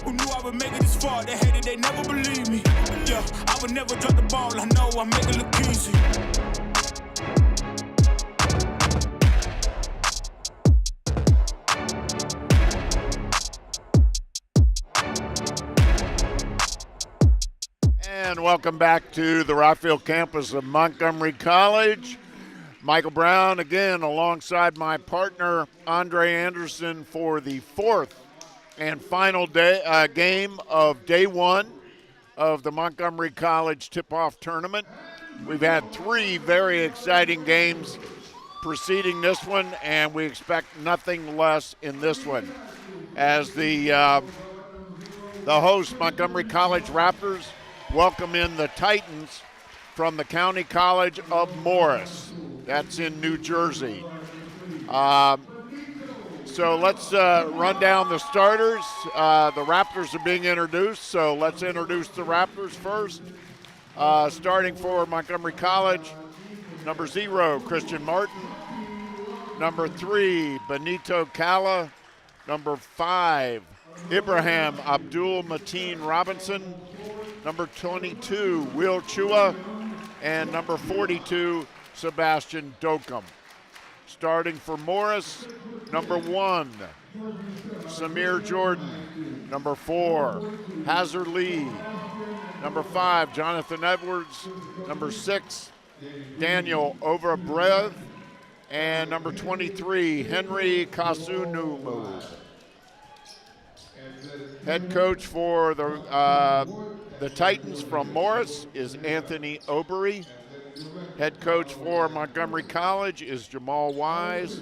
Who knew I would make it this far? They hated, they never believed me. Yeah, I would never drop the ball. I know I make it look easy. And welcome back to the Rockville campus of Montgomery College. Michael Brown again alongside my partner Andre Anderson for the fourth and final game of day one of the Montgomery College tip-off tournament. We've had three very exciting games preceding this one, and we expect nothing less in this one. As the host, Montgomery College Raptors, welcome in the Titans from the County College of Morris. That's in New Jersey. So let's run down the starters. The Raptors are being introduced, so let's introduce the Raptors first. Starting for Montgomery College, number 0, Christian Martin. Number 3, Benito Calla. Number 5, Ibrahim Abdul Mateen Robinson. Number 22, Will Chua. And number 42, Sebastian Dokum. Starting for Morris, number 1, Samir Jordan. Number 4, Hazard Lee. Number 5, Jonathan Edwards. Number 6, Daniel Overbreth. And number 23, Henry Kasunumu. Head coach for the Titans from Morris is Anthony Obery. Head coach for Montgomery College is Jamal Wise.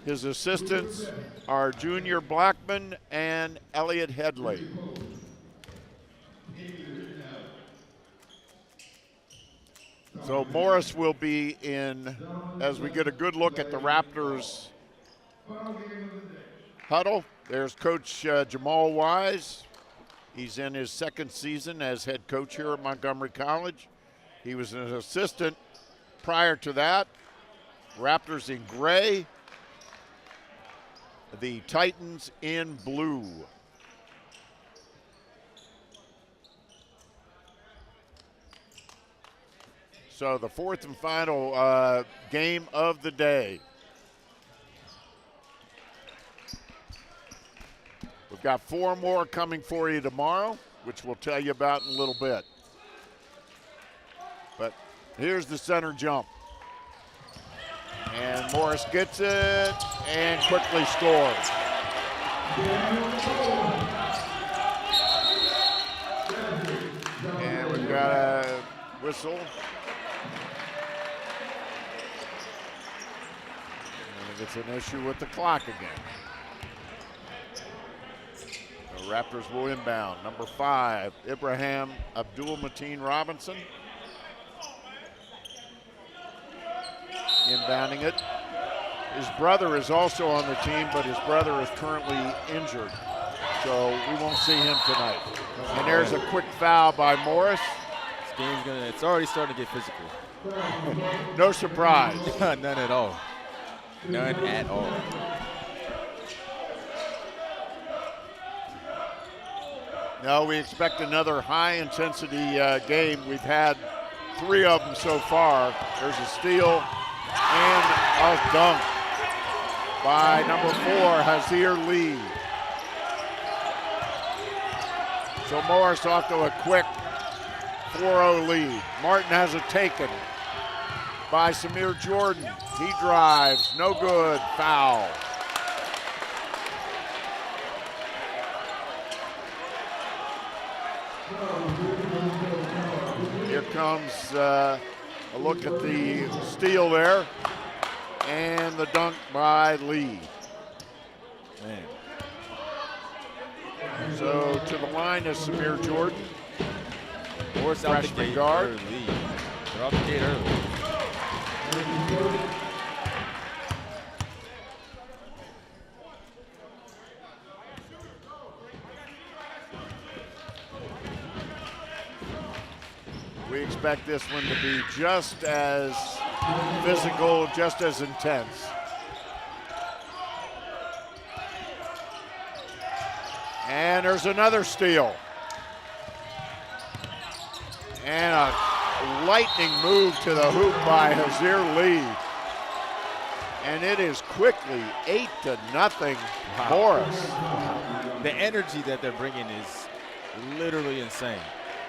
His assistants are Junior Blackman and Elliot Headley. So Morris will be in, as we get a good look at the Raptors huddle. There's Coach Jamal Wise. He's in his second season as head coach here at Montgomery College. He was an assistant prior to that. Raptors in gray. The Titans in blue. So the fourth and final game of the day. We've got 4 more coming for you tomorrow, which we'll tell you about in a little bit. But here's the center jump. And Morris gets it and quickly scores. And we've got a whistle. And it's an issue with the clock again. The Raptors will inbound. Number 5, Ibrahim Abdul Mateen Robinson. Inbounding it. His brother is also on the team, but his brother is currently injured, so we won't see him tonight. And there's a quick foul by Morris. This game's it's already starting to get physical. No surprise. None at all. None at all. No, we expect another high-intensity game. We've had 3 of them so far. There's a steal and a dunk by number 4, Hazir Lee. So Morris off to a quick 4-0 lead. Martin has it taken by Samir Jordan. He drives, no good, foul. Here comes a look at the steal there and the dunk by Lee. Man. So to the line is Samir Jordan. Morris out the gate guard. early. They're out the gate early. We expect this one to be just as physical, just as intense. And there's another steal. And a lightning move to the hoop by Hazir Lee. And it is quickly 8-0 Morris. The energy that they're bringing is literally insane.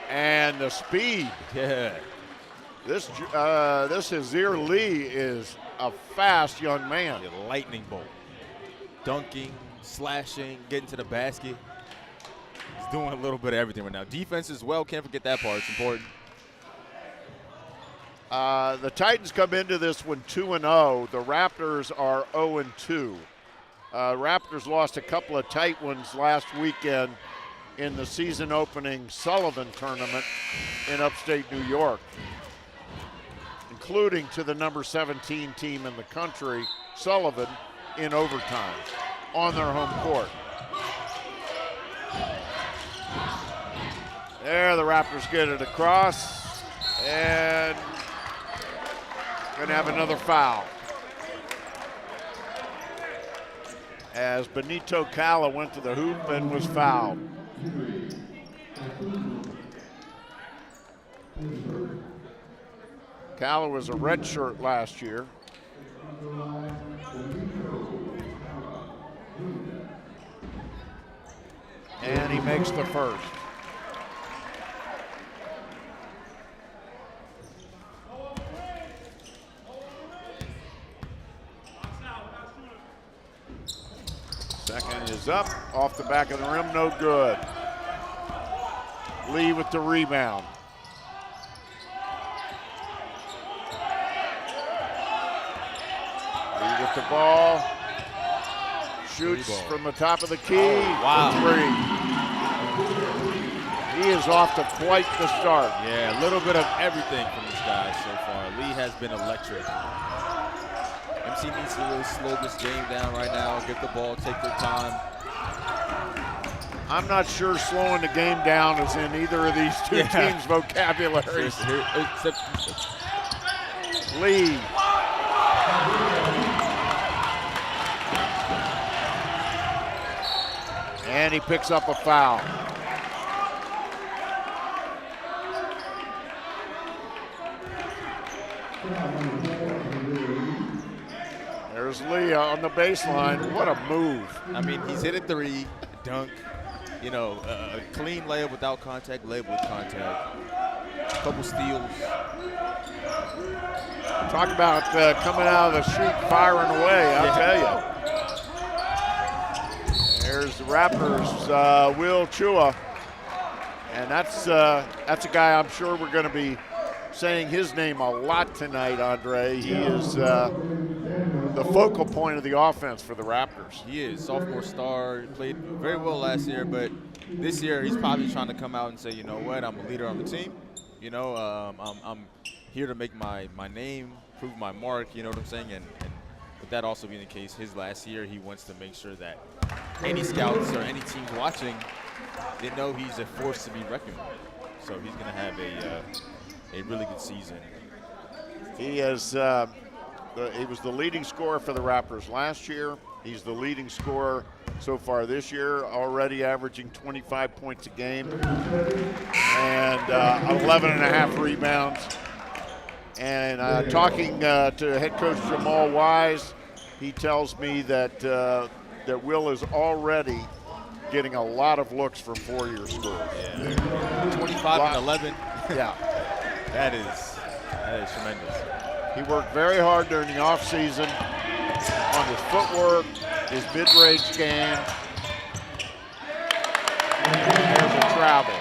And the speed. Yeah. This Hazir Lee is a fast young man. The lightning bolt. Dunking, slashing, getting to the basket. He's doing a little bit of everything right now. Defense as well, can't forget that part. It's important. The Titans come into this one 2-0. The Raptors are 0-2. Raptors lost a couple of tight ones last weekend in the season opening Sullivan tournament in upstate New York, including to the number 17 team in the country, Sullivan, in overtime on their home court. There, the Raptors get it across, and going to have another foul. As Benito Calla went to the hoop and was fouled. Calla was a red shirt last year. And he makes the first. Second is up, off the back of the rim, no good. Lee with the rebound. Lee with the ball. Shoots from the top of the key. Wow. Three. He is off to quite the start. Yeah, a little bit of everything from this guy so far. Lee has been electric. MC needs to really slow this game down right now, get the ball, take their time. I'm not sure slowing the game down is in either of these two teams' vocabularies. Lee. And he picks up a foul. There's Lee on the baseline. What a move. I mean, he's hit a three, dunk, you know, a clean layup without contact, layup with contact. A couple steals. Talk about coming out of the chute firing away, I'll tell you. There's the Raptors' Will Chua. And that's a guy I'm sure we're going to be saying his name a lot tonight, Andre. He is the focal point of the offense for the Raptors. He is, sophomore star, played very well last year, but this year he's probably trying to come out and say, you know what, I'm a leader on the team. You know, I'm here to make my name, prove my mark, you know what I'm saying? And with that also being the case, his last year, he wants to make sure that any scouts or any teams watching, they know he's a force to be reckoned with. So he's going to have a really good season. He has. He was the leading scorer for the Raptors last year. He's the leading scorer so far this year, already averaging 25 points a game and 11.5 rebounds. And talking to head coach Jamal Wise, he tells me that that Will is already getting a lot of looks from four-year schools. Yeah. 25 and 11. Yeah. That is tremendous. He worked very hard during the offseason on his footwork, his mid-range game. There's a travel.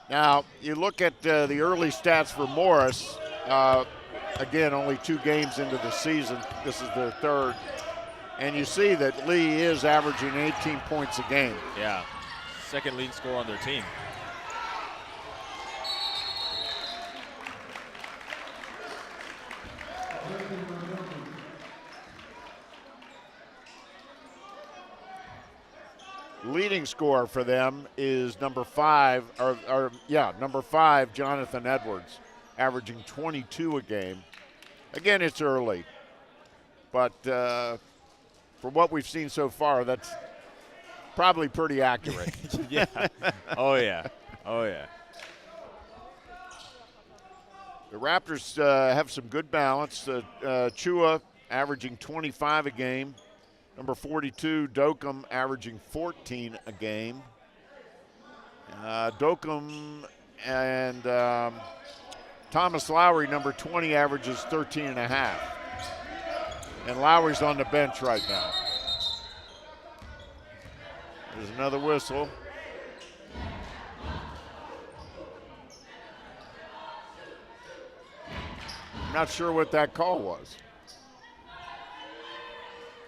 Now, you look at the early stats for Morris. Again, only 2 games into the season. This is their third. And you see that Lee is averaging 18 points a game. Yeah, second leading scorer on their team. leading scorer for them is number 5, number 5, Jonathan Edwards, averaging 22 a game. Again, it's early, but for what we've seen so far, that's probably pretty accurate. Yeah. Oh, yeah. Oh, yeah. The Raptors have some good balance. Chua averaging 25 a game. Number 42, Dokum, averaging 14 a game. Dokum and Thomas Lowry, number 20, averages 13 and a half. And Lowry's on the bench right now. There's another whistle. I'm not sure what that call was.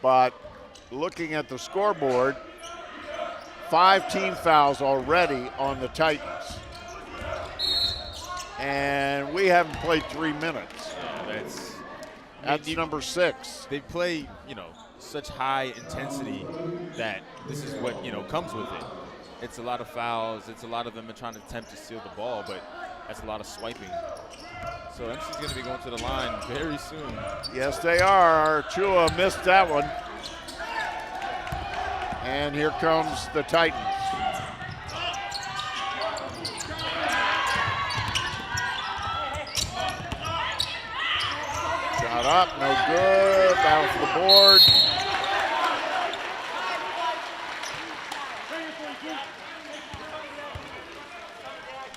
But looking at the scoreboard, 5 team fouls already on the Titans. And we haven't played 3 minutes. Yeah, that's number 6. They play, such high intensity that this is what, comes with it. It's a lot of fouls. It's a lot of them trying to attempt to steal the ball, but that's a lot of swiping. So MC's going to be going to the line very soon. Yes, they are. Chua missed that one. And here comes the Titans. Shot up, no good. Down for the board.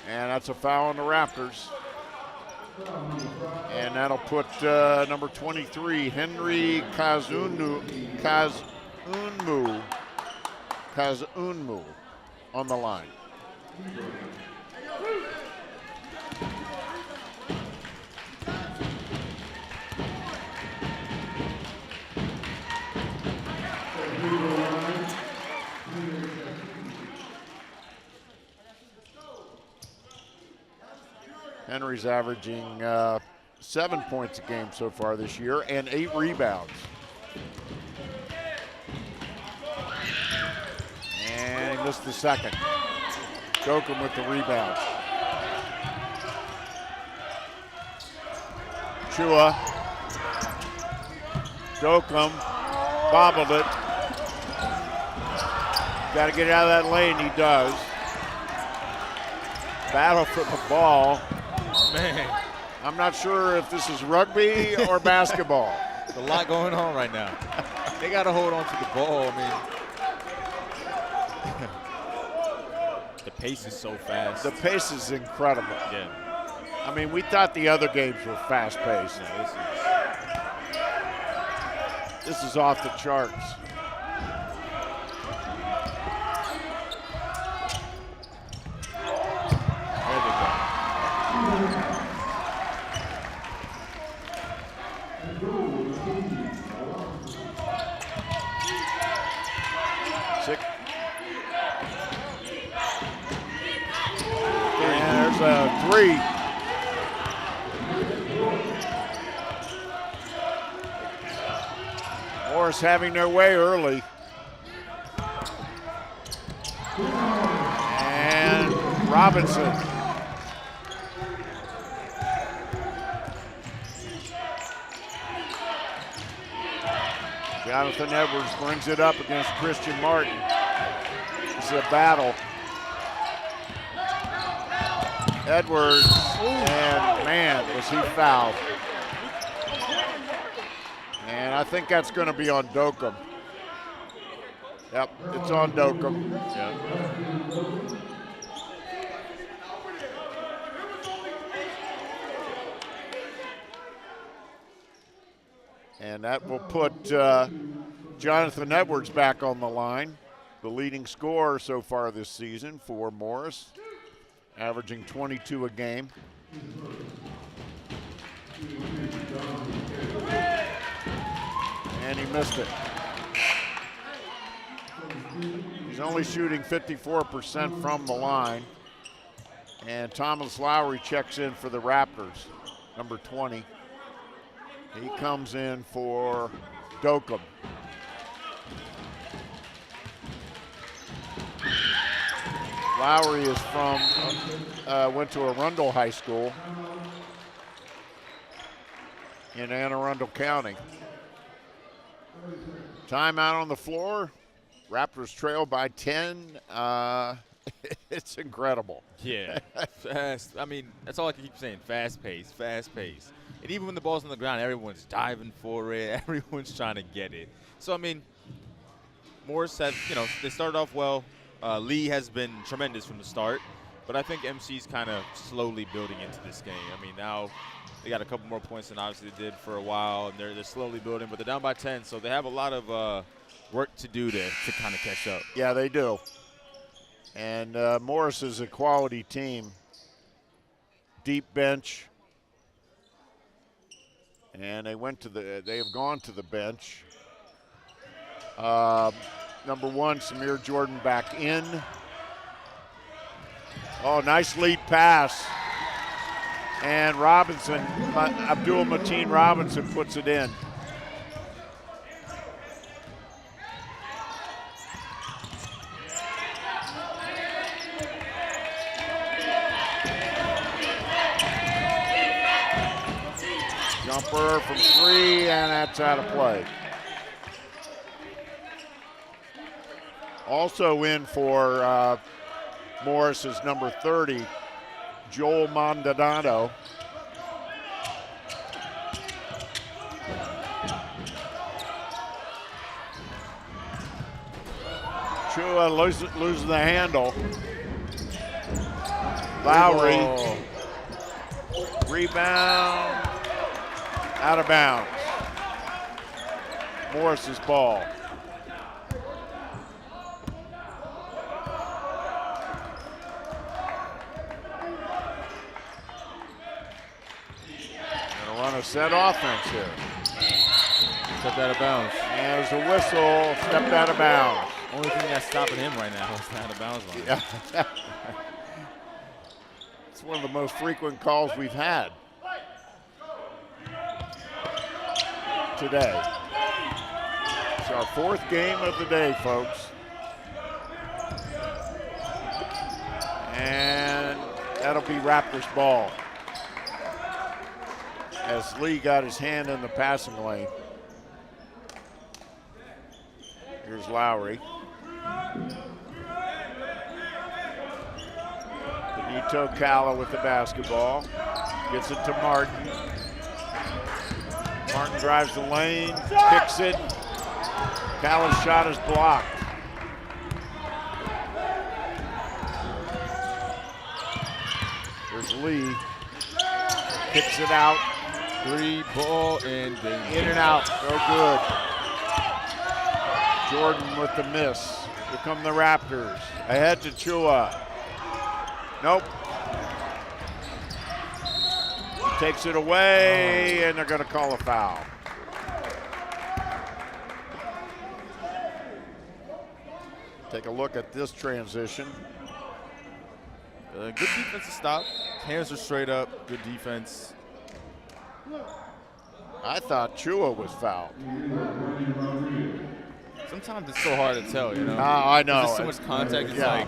And that's a foul on the Raptors. And that'll put number 23, Henry Kazunmu, on the line. Henry's averaging 7 points a game so far this year and 8 rebounds. And he missed the second. Dokum with the rebound. Chua. Dokum bobbled it. Got to get out of that lane, he does. Battle for the ball. Man. I'm not sure if this is rugby or basketball. There's a lot going on right now. They got to hold on to the ball. The pace is so fast. The pace is incredible. Yeah. We thought the other games were fast-paced. This is off the charts. There they go. And there's a 3. Morris having their way early. And Robinson. Jonathan Edwards brings it up against Christian Martin. This is a battle. Edwards, and man, was he fouled. And I think that's going to be on Dokum. Yep, it's on Dokum. Yep. And that will put Jonathan Edwards back on the line, the leading scorer so far this season for Morris, averaging 22 a game. And he missed it. He's only shooting 54% from the line. And Thomas Lowry checks in for the Raptors, number 20. He comes in for Dokum. Lowry is from, went to Arundel High School in Anne Arundel County. Timeout on the floor. Raptors trail by 10. It's incredible. Yeah, fast. I mean, that's all I can keep saying. Fast pace, fast pace. And even when the ball's on the ground, everyone's diving for it. Everyone's trying to get it. So, I mean, Morris has, they started off well. Lee has been tremendous from the start. But I think MC's kind of slowly building into this game. I mean, now they got a couple more points than obviously they did for a while. And they're slowly building. But they're down by 10, so they have a lot of work to do to kind of catch up. Yeah, they do. And Morris is a quality team. Deep bench. And they have gone to the bench. Number 1, Samir Jordan back in. Oh, nice lead pass. And Robinson, Abdul Mateen Robinson puts it in. Jumper from 3, and that's out of play. Also in for Morris is number 30, Joel Maldonado. Chua loses the handle. Lowry. Oh. Rebound. Out of bounds. Morris's ball. Gonna run a set offense here. Stepped out of bounds. And there's a whistle, stepped out of bounds. Only thing that's stopping him right now is the out of bounds line. Yeah. It's one of the most frequent calls we've had today. It's our 4th game of the day, folks. And that'll be Raptors ball. As Lee got his hand in the passing lane. Here's Lowry. Benito Calla with the basketball. Gets it to Martin. Martin drives the lane, kicks it. Calla's shot is blocked. There's Lee. Kicks it out. 3-ball and then In and out. No good. Jordan with the miss. Here come the Raptors. Ahead to Chua. Nope. He takes it away, and they're going to call a foul. Take a look at this transition. good defensive stop. Hands are straight up. Good defense. I thought Chua was fouled. Sometimes it's so hard to tell, I know. There's so much contact. It's like,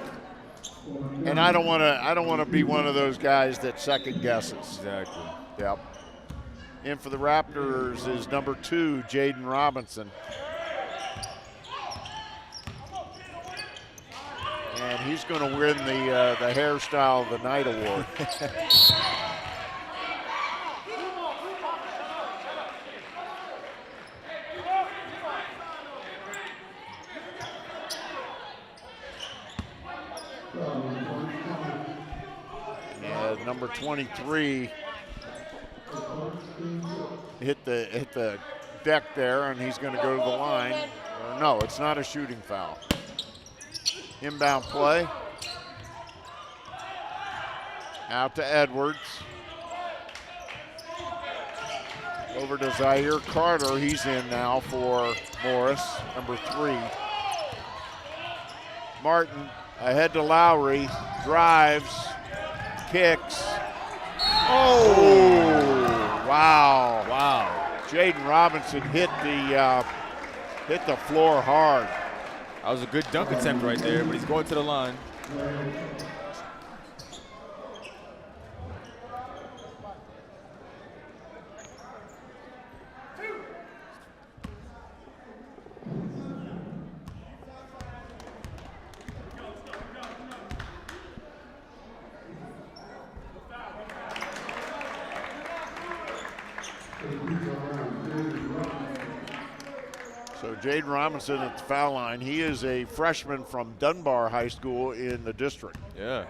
and I don't want to be one of those guys that second guesses. exactly. Yep. In for the Raptors is number 2, Jaden Robinson. And he's going to win the Hairstyle of the Night award. And number 23 hit the deck there, and he's going to go to the line. No, it's not a shooting foul. Inbound play. Out to Edwards. Over to Zaire Carter. He's in now for Morris, number 3. Martin ahead to Lowry. Drives. Kicks. Oh! Wow. Wow. Jaden Robinson hit the floor hard. That was a good dunk attempt right there, but he's going to the line. So Jaden Robinson at the foul line. He is a freshman from Dunbar High School in the district. Yeah.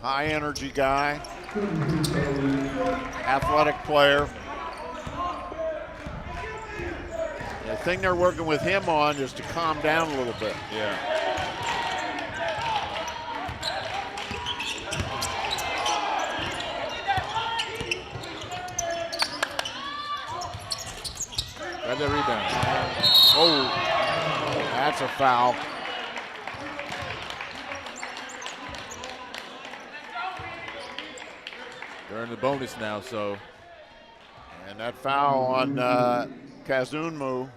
High energy guy, athletic player. The thing they're working with him on is to calm down a little bit. Yeah. Grab that rebound. Oh, that's a foul. They're in the bonus now, so. And that foul on Kazunmu.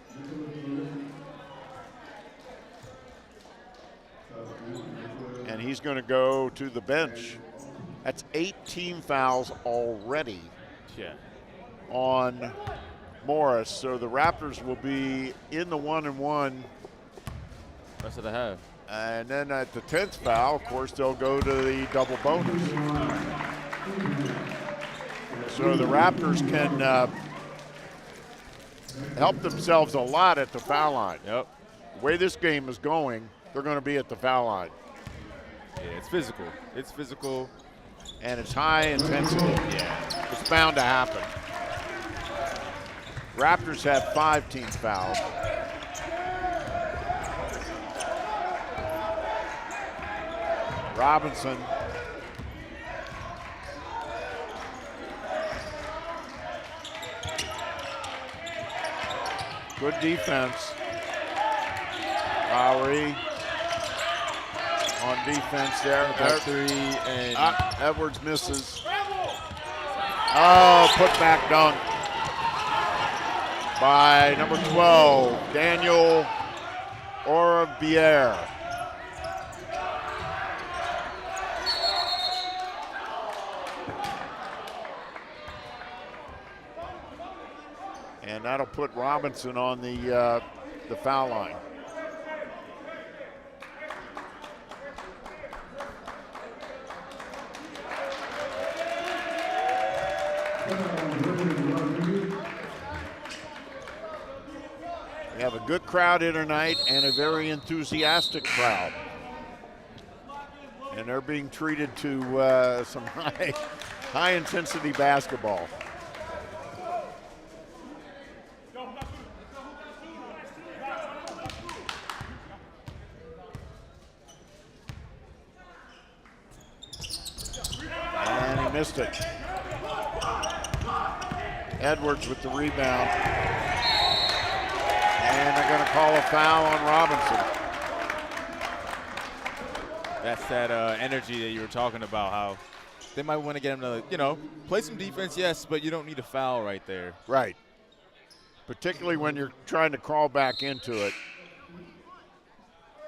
And he's going to go to the bench. That's 8 team fouls already on Morris. So the Raptors will be in the 1-and-1. Rest of the half. And then at the 10th foul, of course, they'll go to the double bonus. So the Raptors can help themselves a lot at the foul line. Yep. The way this game is going, they're going to be at the foul line. Yeah, it's physical. It's physical. And it's high intensity. Yeah. It's bound to happen. Raptors have 5 team fouls. Robinson. Good defense. Lowry on defense there. Three and Edwards misses. Oh, put back dunk by number 12, Daniel Orabier. And that'll put Robinson on the foul line. We have a good crowd here tonight and a very enthusiastic crowd. And they're being treated to some high intensity basketball. And he missed it. Edwards with the rebound. And they're going to call a foul on Robinson. that's that energy that you were talking about, how they might want to get him to, play some defense, yes, but you don't need a foul right there. Right. Particularly when you're trying to crawl back into it.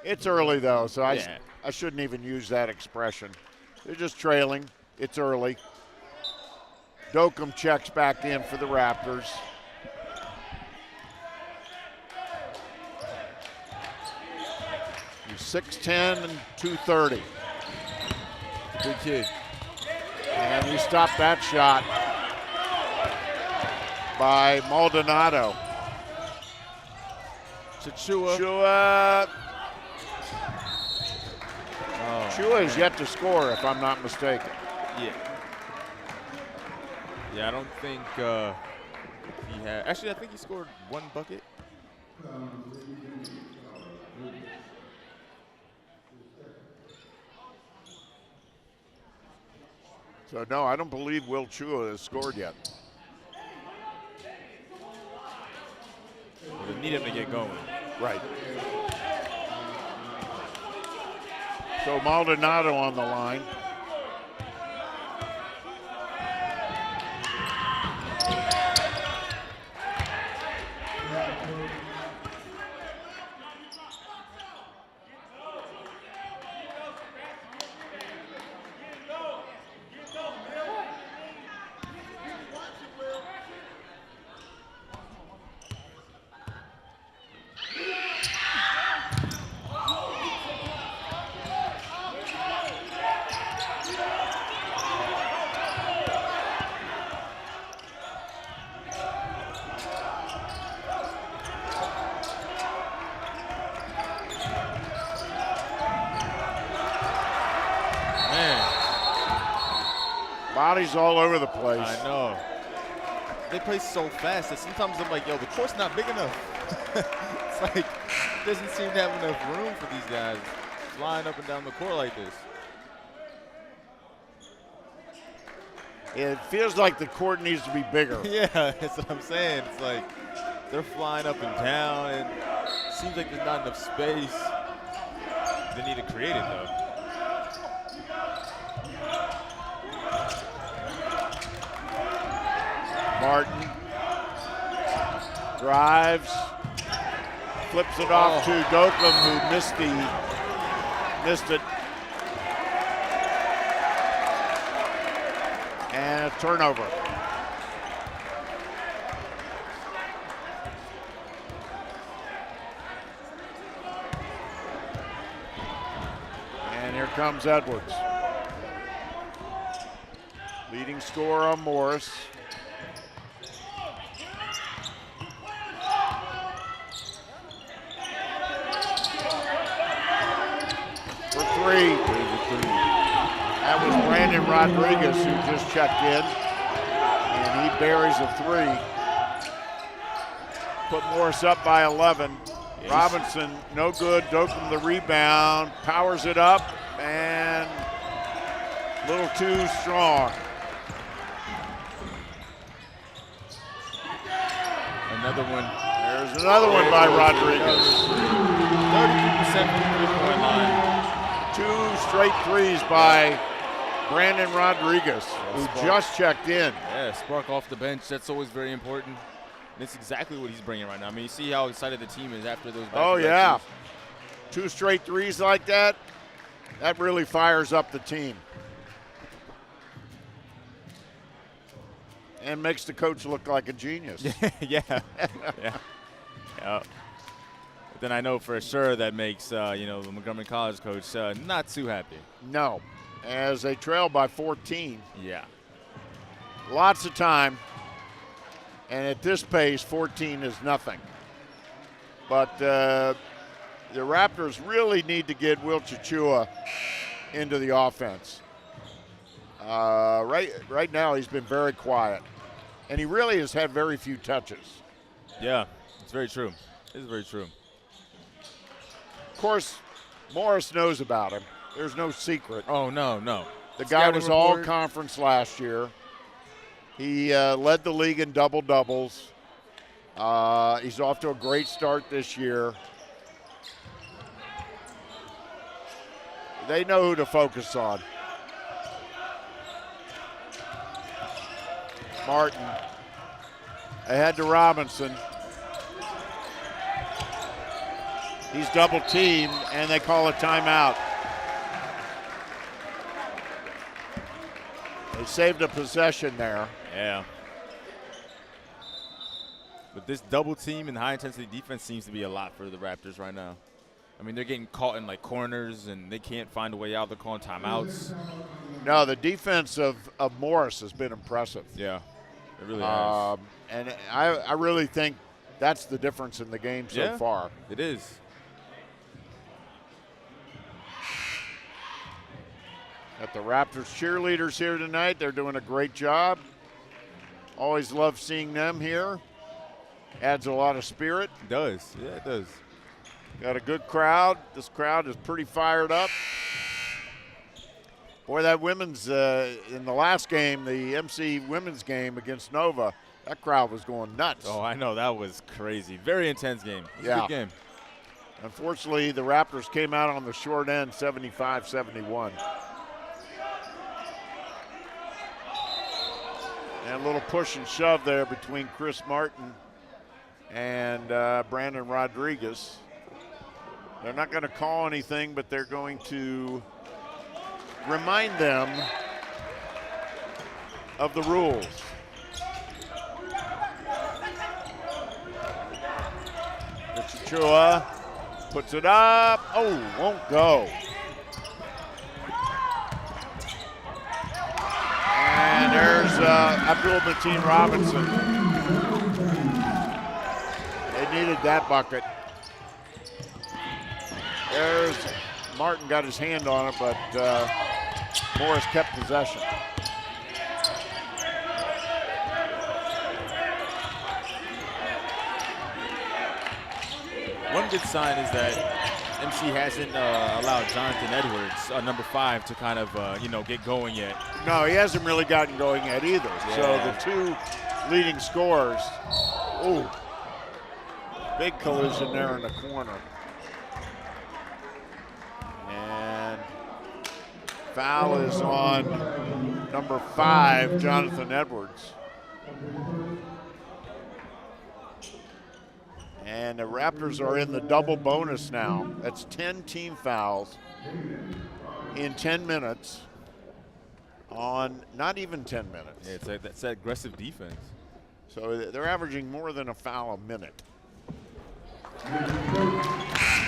It's early, though, so I shouldn't even use that expression. They're just trailing. It's early. Dokum checks back in for the Raptors. He's 6'10 and 230. Good kid. And he stopped that shot by Maldonado. Chua. Chua is yet to score, if I'm not mistaken. Yeah, I don't think he had. Actually, I think he scored one bucket. So, no, I don't believe Will Chua has scored yet. We need him to get going. Right. So Maldonado on the line. Bodies all over the place. I know. They play so fast that sometimes I'm like, yo, the court's not big enough. It's like, it doesn't seem to have enough room for these guys flying up and down the court like this. It feels like the court needs to be bigger. Yeah, that's what I'm saying. It's like they're flying up and down, and it seems like there's not enough space. They need to create it, though. Martin drives, flips it off to Doklum, who missed it. And a turnover. And here comes Edwards. Leading scorer on Morris. For three. That was Brandon Rodriguez who just checked in. And he buries a three. Put Morris up by 11. Yes. Robinson, no good. Dokum the rebound. Powers it up and a little too strong. Another one. There's another one by Rodriguez. 32% from the three-point line. 2 straight threes by Brandon Rodriguez, who just checked in. Yeah, spark off the bench. That's always very important. And it's exactly what he's bringing right now. I mean, you see how excited the team is after those back-to-back. Oh, yeah. Twos. 2 straight threes like that, that really fires up the team. And makes the coach look like a genius. Yeah. Yeah. But then I know for sure that makes, the Montgomery College coach not too happy. No, as they trail by 14. Yeah. Lots of time. And at this pace, 14 is nothing. But the Raptors really need to get Will Chichua into the offense. Right now, he's been very quiet. And he really has had very few touches. Yeah, it's very true. It's very true. Of course, Morris knows about him. There's no secret. Oh, no. The guy was all conference last year. He led the league in double-doubles. He's off to a great start this year. They know who to focus on. Martin ahead to Robinson. He's double-teamed, and they call a timeout. They saved a possession there. Yeah. But this double team and high-intensity defense seems to be a lot for the Raptors right now. I mean, they're getting caught in, corners, and they can't find a way out. They're calling timeouts. No, the defense of Morris has been impressive. Yeah, it really has. And I really think that's the difference in the game so far. It is. Got the Raptors cheerleaders here tonight. They're doing a great job. Always love seeing them here. Adds a lot of spirit. It does. Yeah, it does. Got a good crowd. This crowd is pretty fired up. Boy, that women's, in the last game, the MC women's game against Nova, that crowd was going nuts. Oh, I know. That was crazy. Very intense game. It was a good game. Unfortunately, the Raptors came out on the short end, 75-71. And a little push and shove there between Chris Martin and Brandon Rodriguez. They're not going to call anything, but they're going to remind them of the rules. Chichua puts it up. Oh, won't go. And there's Abdul-Mateen Robinson. They needed that bucket. There's Martin got his hand on it, but Morris kept possession. good sign is that MC hasn't allowed Jonathan Edwards, number 5, to kind of get going yet. No, he hasn't really gotten going yet either. Yeah. So the 2 leading scorers. Ooh, big collision there in the corner. And foul is on number 5, Jonathan Edwards. And the Raptors are in the double bonus now. That's 10 team fouls in 10 minutes on not even 10 minutes. Yeah, that's that aggressive defense. So they're averaging more than a foul a minute.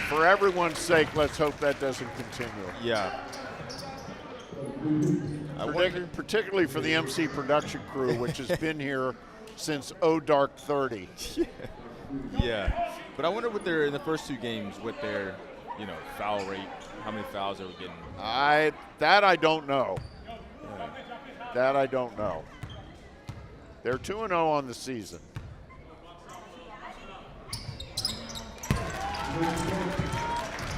For everyone's sake, let's hope that doesn't continue. Yeah. Particularly for the MC production crew, which has been here since dark 30. Yeah, but I wonder what they're in the first 2 games, what their foul rate, how many fouls they were getting. That I don't know. Yeah. That I don't know. They're 2-0 on the season.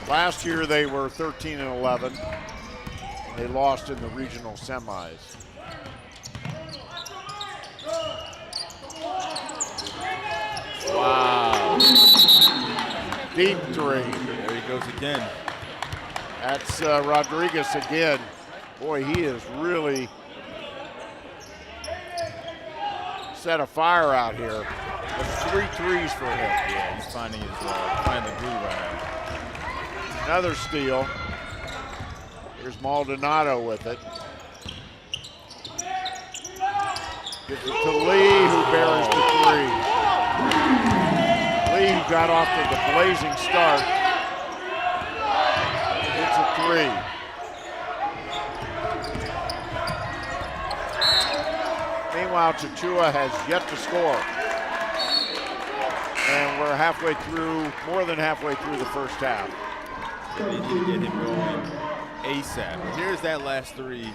Last year they were 13-11. They lost in the regional semis. Wow. Deep 3. There he goes again. That's Rodriguez again. Boy, he has really set a fire out here. That's 3 threes for him. Yeah, he's finding the groove right now. Another steal. Here's Maldonado with it. Gives it to Lee, who buries the 3. Lee, who got off to the blazing start, hits a 3. Meanwhile, Chachua has yet to score. And we're more than halfway through the first half. They need to get him going ASAP. Here's that last 3.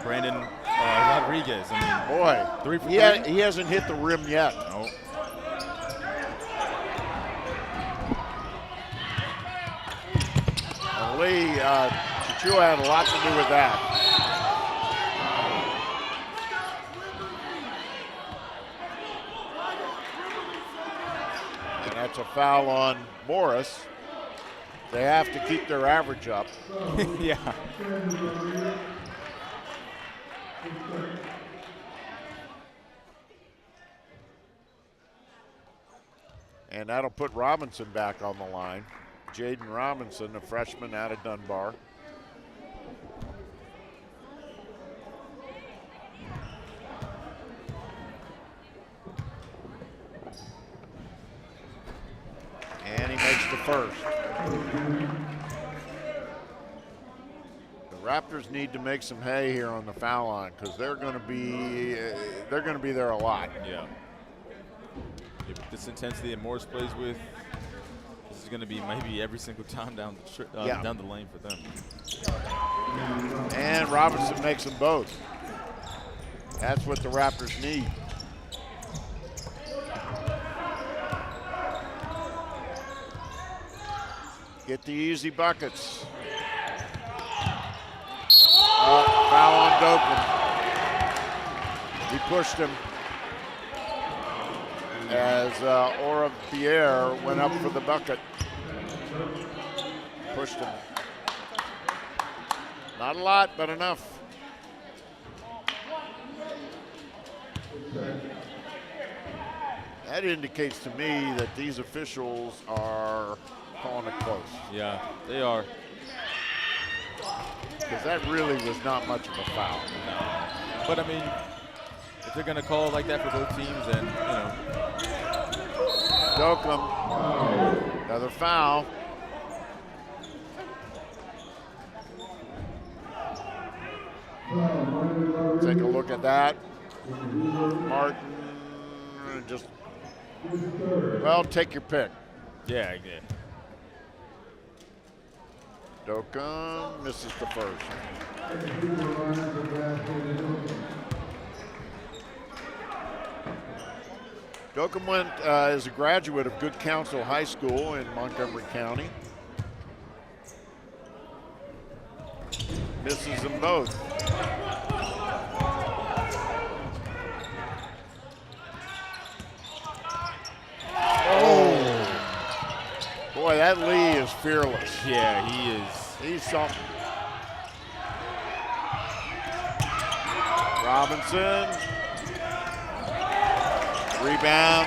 Brandon Rodriguez. I mean, boy, 3 for 3. He hasn't hit the rim yet. No. Lee, Chachua had a lot to do with that. And that's a foul on Morris. They have to keep their average up. Yeah. And that'll put Robinson back on the line. Jaden Robinson, a freshman out of Dunbar. And he makes the first. The Raptors need to make some hay here on the foul line because they're going to be there a lot. Yeah. This intensity that Morris plays with, this is going to be maybe every single time down the lane for them. And Robinson makes them both. That's what the Raptors need. Get the easy buckets. Foul on Doken. He pushed him as Aura Pierre went up for the bucket. Pushed him. Not a lot, but enough. That indicates to me that these officials are calling it close. Yeah, they are. Because that really was not much of a foul. No. But I mean, if they're going to call it like that for both teams, then, Dokem, another foul. Take a look at that. Martin, take your pick. Yeah, yeah. Dokem misses the first. Dokum went as a graduate of Good Counsel High School in Montgomery County. Misses them both. Oh! Boy, that Lee is fearless. Yeah, he is. He's something. Robinson. Rebound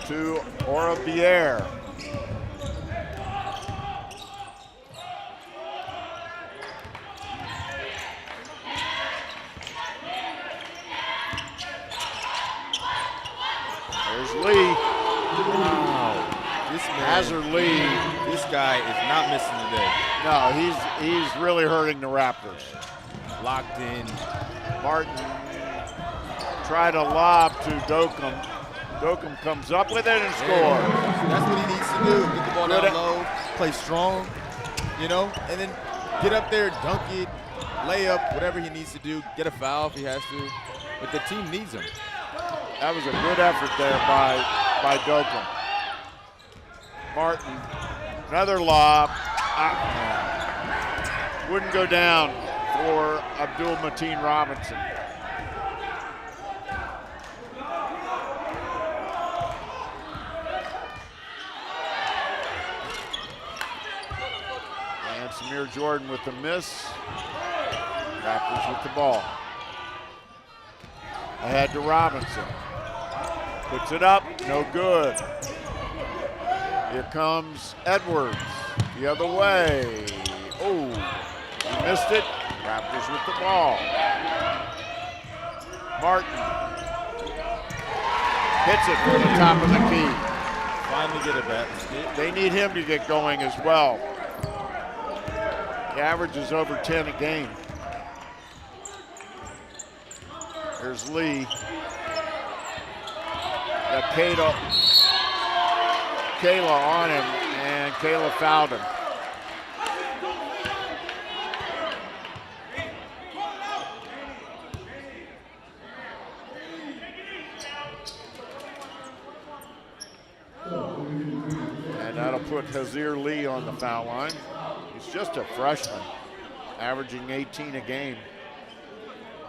to Orabier. There's Lee. Wow. This man, Hazard Lee. This guy is not missing today. No, he's really hurting the Raptors. Locked in. Martin tried a lob to Dokum. Dokum comes up with it and scores. That's what he needs to do. Get the ball down low, play strong, you know, and then get up there, dunk it, layup, whatever he needs to do, get a foul if he has to. But the team needs him. That was a good effort there by Dokum. Martin, another lob. Wouldn't go down for Abdul Mateen Robinson. And Samir Jordan with the miss. Raptors with the ball. Ahead to Robinson. Puts it up, no good. Here comes Edwards, the other way. Oh, he missed it. Raptors with the ball. Martin hits it from the top of the key. Finally get a basket. They need him to get going as well. He averages over 10 a game. Here's Lee. Got Kayla on him, and Kayla fouled him. And that'll put Hazir Lee on the foul line. He's just a freshman, averaging 18 a game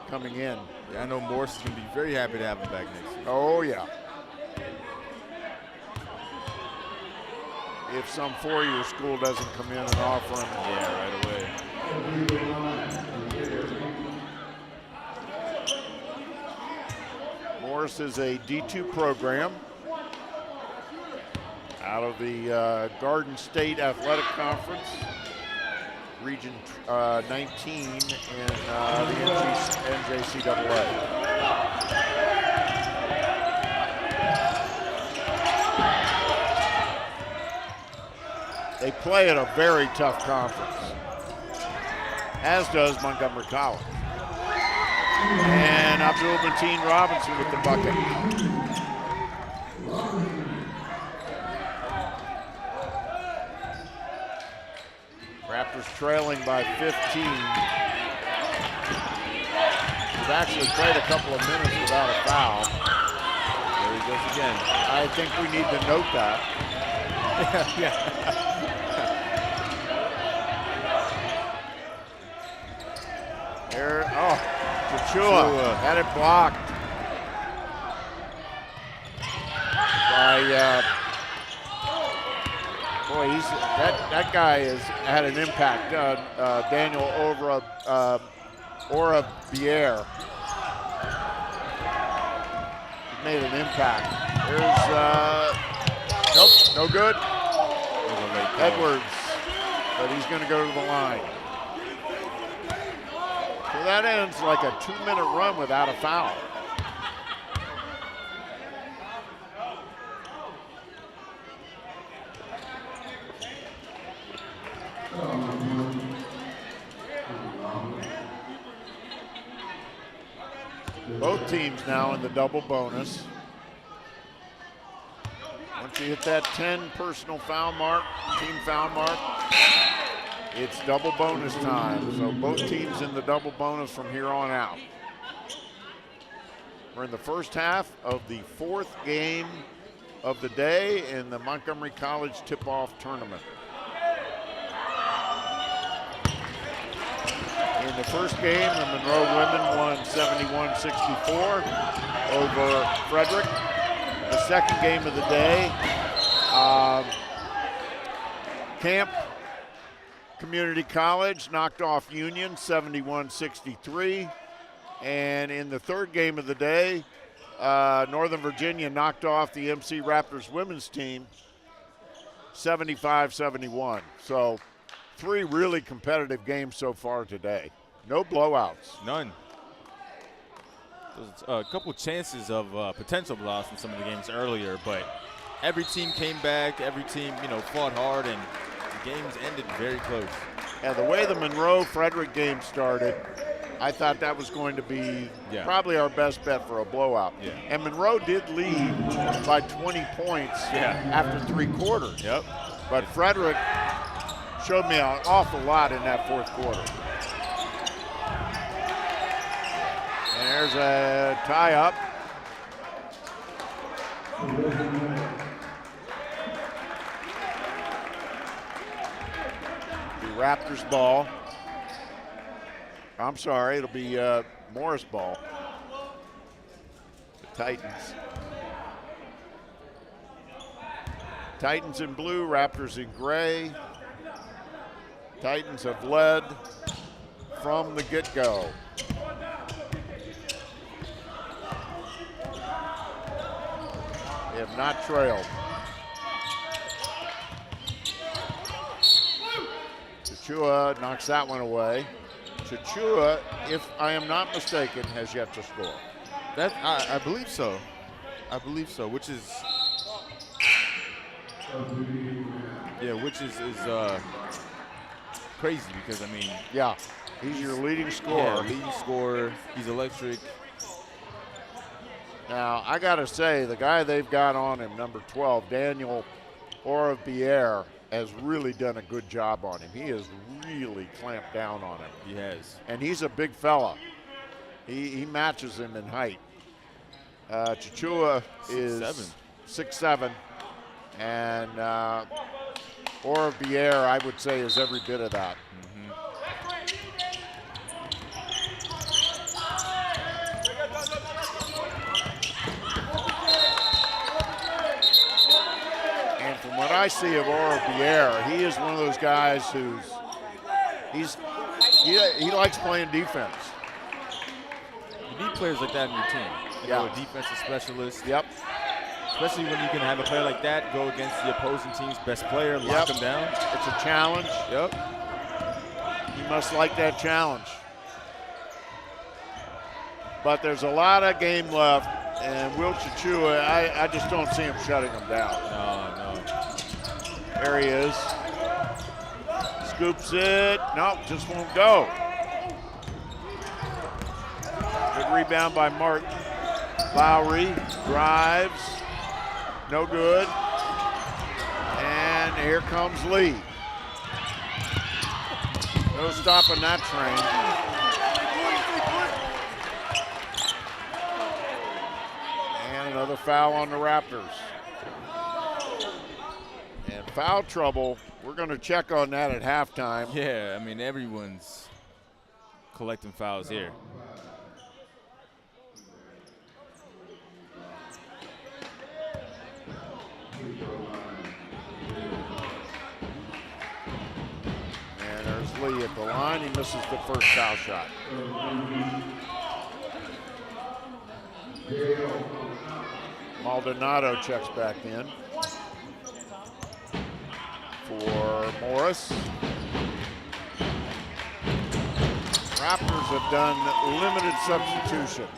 coming in. Yeah, I know Morse is going to be very happy to have him back next year. Oh, yeah. If some four-year school doesn't come in and offer him. Yeah, right away. Morris is a D2 program out of the Garden State Athletic Conference, Region 19 in the NJCAA. They play at a very tough conference, as does Montgomery College. And Abdul Mateen Robinson with the bucket. Raptors trailing by 15. He's actually played a couple of minutes without a foul. There he goes again. I think we need to note that. Yeah. There, Chachua had it blocked by, boy, that guy has had an impact. Daniel Orabier made an impact. There's, nope, no good. Edwards, but he's going to go to the line. So that ends like a 2-minute run without a foul. Both teams now in the double bonus. Once you hit that 10 personal foul mark, team foul mark, it's double bonus time. So both teams in the double bonus from here on out. We're in the first half of the fourth game of the day in the Montgomery College tip-off tournament. In the first game, the Monroe women won 71-64 over Frederick. The second game of the day, Camp Community College knocked off Union 71-63. And in the third game of the day, Northern Virginia knocked off the MC Raptors women's team 75-71. So 3 really competitive games so far today. No blowouts. None. There's a couple chances of potential blowouts in some of the games earlier, but every team came back, every team, fought hard, and the games ended very close. Yeah, the way the Monroe-Frederick game started, I thought that was going to be probably our best bet for a blowout. Yeah. And Monroe did lead by 20 points after 3 quarters. Yep. But Frederick showed me an awful lot in that fourth quarter. And there's a tie-up. The Raptors ball. I'm sorry, it'll be Morris ball. The Titans. Titans in blue, Raptors in gray. Titans have led from the get-go. They have not trailed. Chachua knocks that one away. Chachua, if I am not mistaken, has yet to score. I believe so. I believe so, which is crazy because he's your leading scorer. Yeah, leading scorer. He's electric. Now, I got to say, the guy they've got on him, number 12, Daniel Orabier, has really done a good job on him. He has really clamped down on him. He has. And he's a big fella. He matches him in height. Chachua is 6'7", and Orabier, I would say, is every bit of that. And from what I see of Orabier, he is one of those guys he likes playing defense. You need players like that in your team. A defensive specialist. Yep. Especially when you can have a player like that go against the opposing team's best player, lock him down. It's a challenge. Yep. You must like that challenge. But there's a lot of game left, and Will Chachua, I just don't see him shutting him down. No. There he is. Scoops it. Nope, just won't go. Good rebound by Martin. Lowry drives. No good. And here comes Lee. No stopping that train. And another foul on the Raptors. And foul trouble, we're going to check on that at halftime. Yeah, everyone's collecting fouls here. And there's Lee at the line. He misses the first foul shot. Maldonado checks back in for Morris. Raptors have done limited substitutions.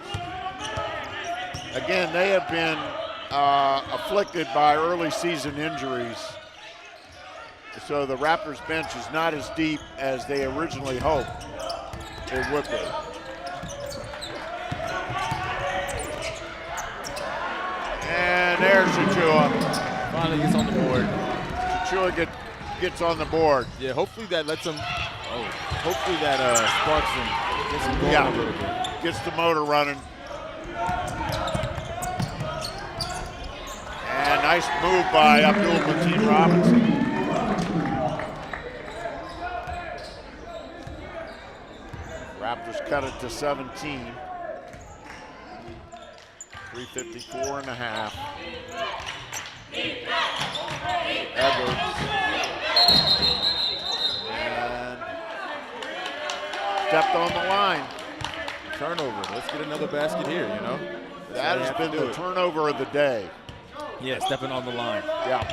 Again, they have been afflicted by early season injuries. So the Raptors bench is not as deep as they originally hoped it would be. And there's Chachua. Finally gets on the board. Chachua gets on the board. Yeah, hopefully that lets him. Hopefully that sparks him, gets him going a little bit. Gets the motor running. And nice move by Abdul-Mateen Robinson. Raptors cut it to 17. 3:54 and a half. Edwards. And stepped on the line. Turnover. Let's get another basket here, you know? That has been the turnover of the day. Yeah, stepping on the line. Yeah.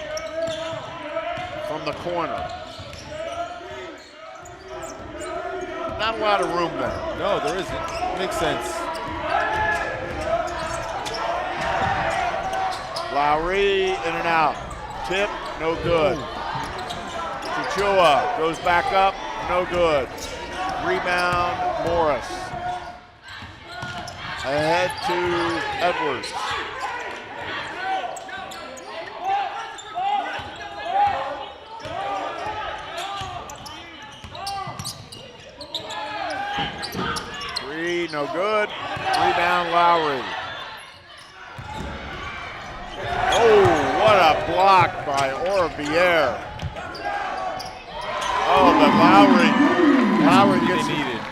From the corner. Not a lot of room there. No, there isn't. Makes sense. Lowry in and out. Tip, no good. Chachua goes back up, no good. Rebound, Morris. Ahead to Edwards. Three, no good. Rebound, Lowry. Oh, what a block by Orbier. Oh, but Lowry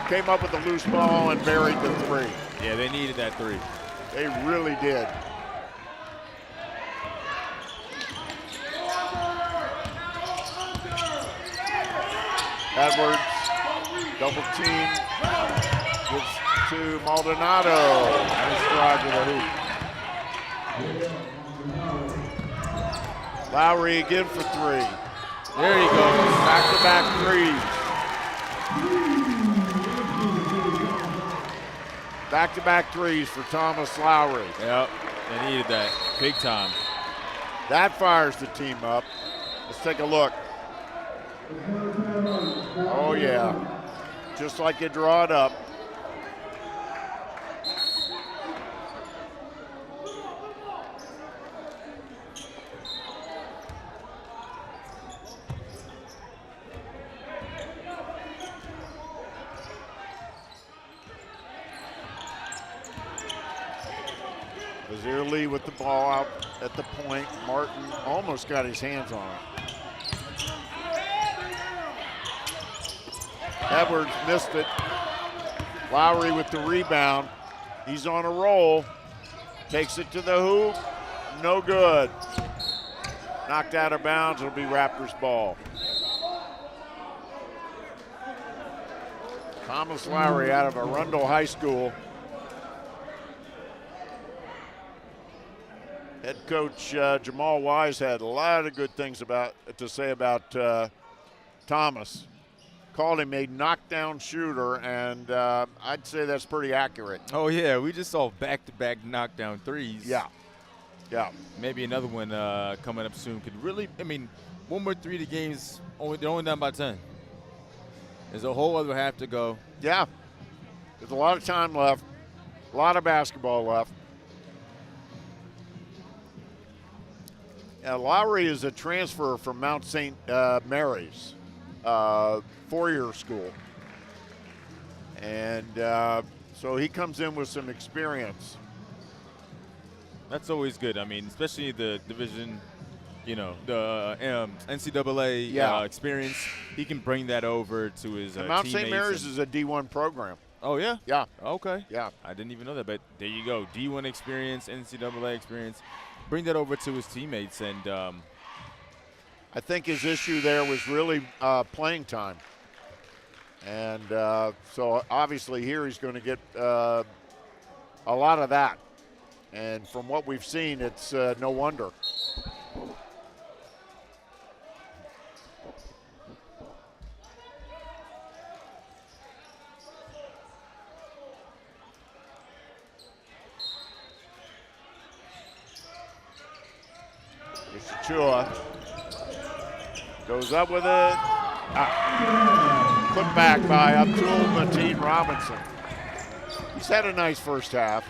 came up with a loose ball and buried the three. Yeah, they needed that three. They really did. Edwards, double team, gives to Maldonado. Nice drive to the hoop. Lowry again for three. There he goes. Back-to-back threes. Back-to-back threes for Thomas Lowry. Yep, they needed that big time. That fires the team up. Let's take a look. Oh, yeah. Just like you draw it up. Vizier Lee with the ball out at the point. Martin almost got his hands on it. Edwards missed it. Lowry with the rebound. He's on a roll. Takes it to the hoop. No good. Knocked out of bounds. It'll be Raptors ball. Thomas Lowry out of Arundel High School. Head coach Jamal Wise had a lot of good things to say about Thomas. Called him a knockdown shooter, and I'd say that's pretty accurate. Oh, yeah, we just saw back-to-back knockdown threes. Yeah, yeah. Maybe another one coming up soon could really, I mean, one more three to games, they're only down by 10. There's a whole other half to go. Yeah, there's a lot of time left, a lot of basketball left. Lowry is a transfer from Mount St. Mary's, four-year school. And so he comes in with some experience. That's always good. I mean, especially the division, you know, the NCAA experience. He can bring that over to his Mount teammates. St. Mary's is a D1 program. Oh, yeah? Yeah. Okay. Yeah. I didn't even know that, but there you go. D1 experience, NCAA experience. Bring that over to his teammates. And I think his issue there was really playing time. And so obviously here he's going to get a lot of that. And from what we've seen, it's no wonder. Chua goes up with it. Put back by Abdul-Mateen Robinson. He's had a nice first half.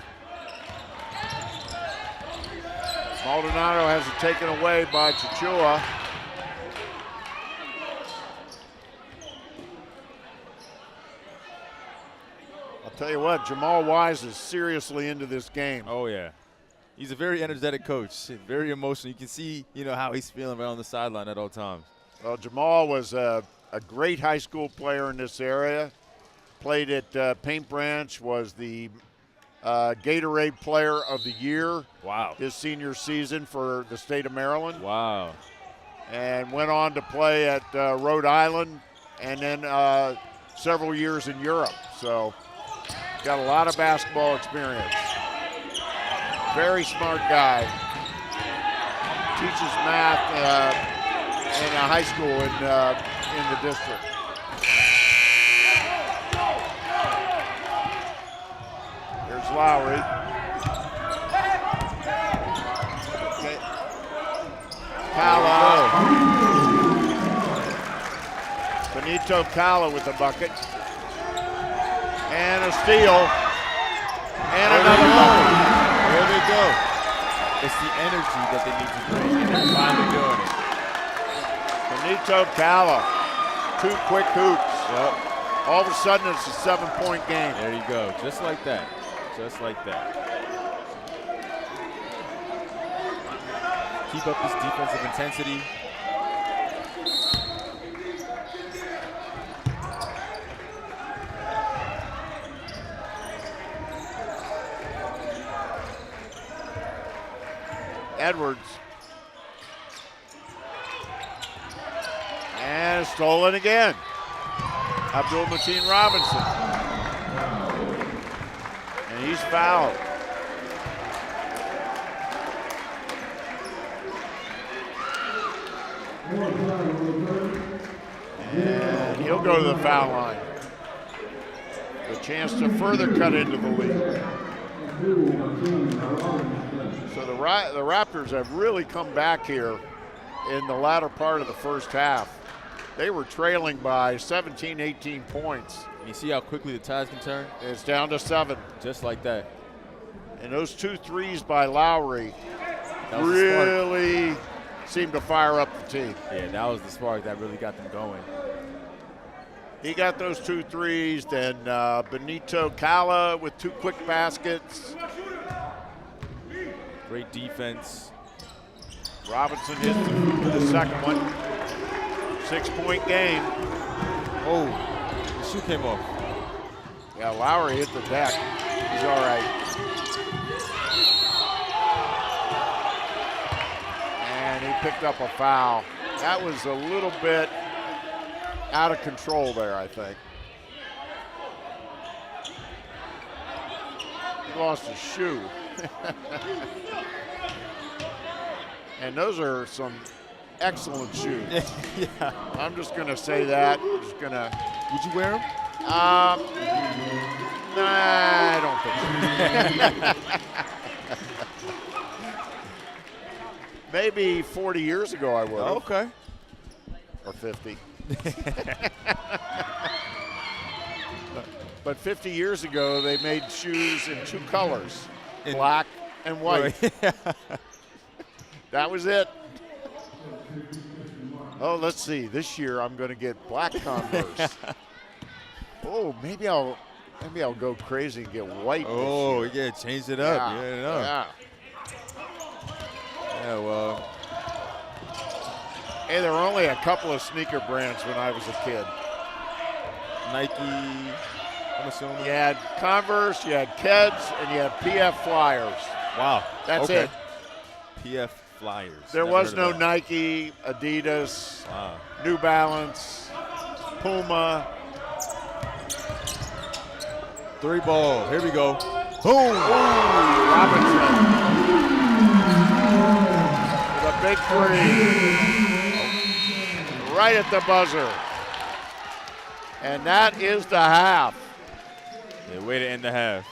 Maldonado has it taken away by Chachua. I'll tell you what, Jamal Wise is seriously into this game. Oh, yeah. He's a very energetic coach, very emotional. You can see, how he's feeling right on the sideline at all times. Well, Jamal was a great high school player in this area. Played at Paint Branch, was the Gatorade Player of the Year. Wow. His senior season for the state of Maryland. Wow. And went on to play at Rhode Island and then several years in Europe. So got a lot of basketball experience. Very smart guy. Teaches math in a high school in the district. Here's Lowry. Okay. Kala. Benito Kala with the bucket. And a steal. And another bucket. There they go. It's the energy that they need to bring, and they're finally doing it. Benito Kala, 2 quick hoops. Yep. All of a sudden, it's a 7-point game. There you go, just like that, just like that. Keep up this defensive intensity. Edwards. And stolen again. Abdul Mateen Robinson. And he's fouled. And he'll go to the foul line. The chance to further cut into the lead. So the Raptors have really come back here in the latter part of the first half. They were trailing by 17, 18 points. You see how quickly the tides can turn? It's down to 7. Just like that. And those 2 threes by Lowry really seemed to fire up the team. Yeah, that was the spark that really got them going. He got those 2 threes, then Benito Kala with 2 quick baskets. Great defense. Robinson hits the second one. 6-point game. Oh, the shoe came off. Yeah, Lowry hit the deck. He's all right. And he picked up a foul. That was a little bit out of control there, I think. He lost his shoe. And those are some excellent shoes. Yeah. I'm just going to say that. Just gonna. Would you wear them? Nah, I don't think so. Maybe 40 years ago I would. Okay. Or 50. But 50 years ago, they made shoes in 2 colors, black and white. That was it. Oh, let's see. This year, I'm going to get black Converse. Oh, maybe I'll go crazy and get white. Oh, yeah, change it up. Yeah. Yeah, well. Hey, there were only a couple of sneaker brands when I was a kid. Nike, I'm assuming. You had Converse, you had Keds, and you had PF Flyers. Wow. That's it. PF Flyers. There was no Nike, Adidas, New Balance, Puma. 3 ball. Here we go. Boom. Robinson. With a big 3. Right at the buzzer. And that is the half. Yeah, way to end the half.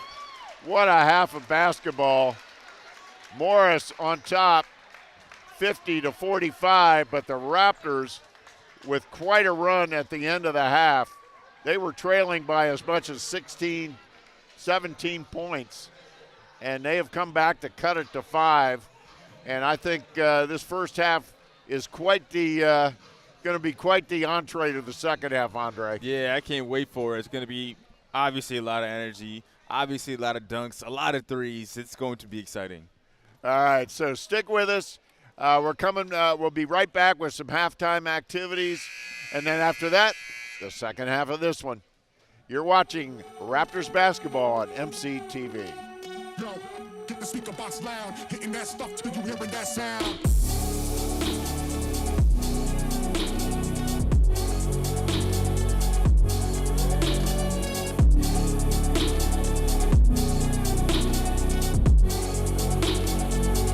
What a half of basketball. Morris on top, 50-45, but the Raptors with quite a run at the end of the half. They were trailing by as much as 16, 17 points, and they have come back to cut it to 5. And I think this first half is quite the going to be quite the entree to the second half, Andre. Yeah, I can't wait for it. It's going to be Obviously a lot of energy, obviously a lot of dunks, a lot of threes. It's going to be exciting. All right, so stick with us. We're coming. We'll be right back with some halftime activities, and then after that, the second half of this one. You're watching Raptors basketball on MCTV. Yo, get the speaker box loud, hitting that stuff till you hearing that sound.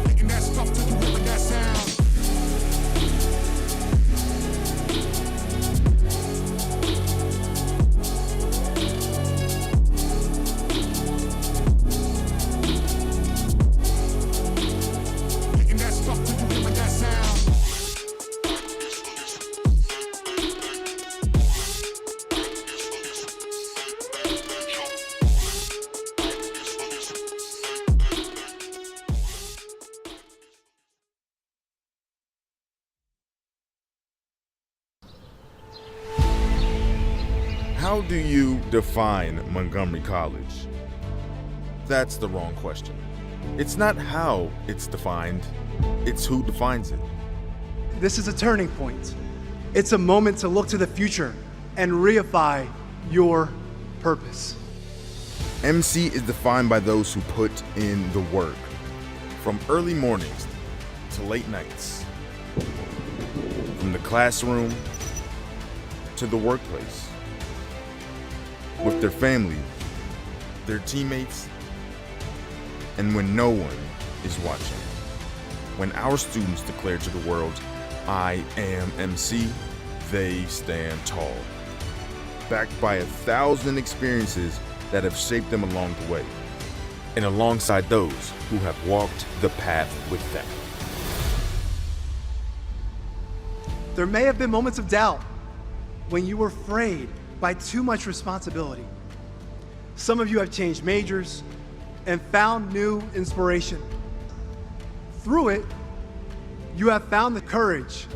Hitting that stuff till you hearing that sound. Hitting that stuff till you hearing that sound. How do you define Montgomery College? That's the wrong question. It's not how it's defined, it's who defines it. This is a turning point. It's a moment to look to the future and reify your purpose. MC is defined by those who put in the work, from early mornings to late nights, from the classroom to the workplace, with their family, their teammates, and when no one is watching. When our students declare to the world, "I am MC," they stand tall, backed by 1,000 experiences that have shaped them along the way, and alongside those who have walked the path with them. There may have been moments of doubt when you were afraid by too much responsibility. Some of you have changed majors and found new inspiration. Through it, you have found the courage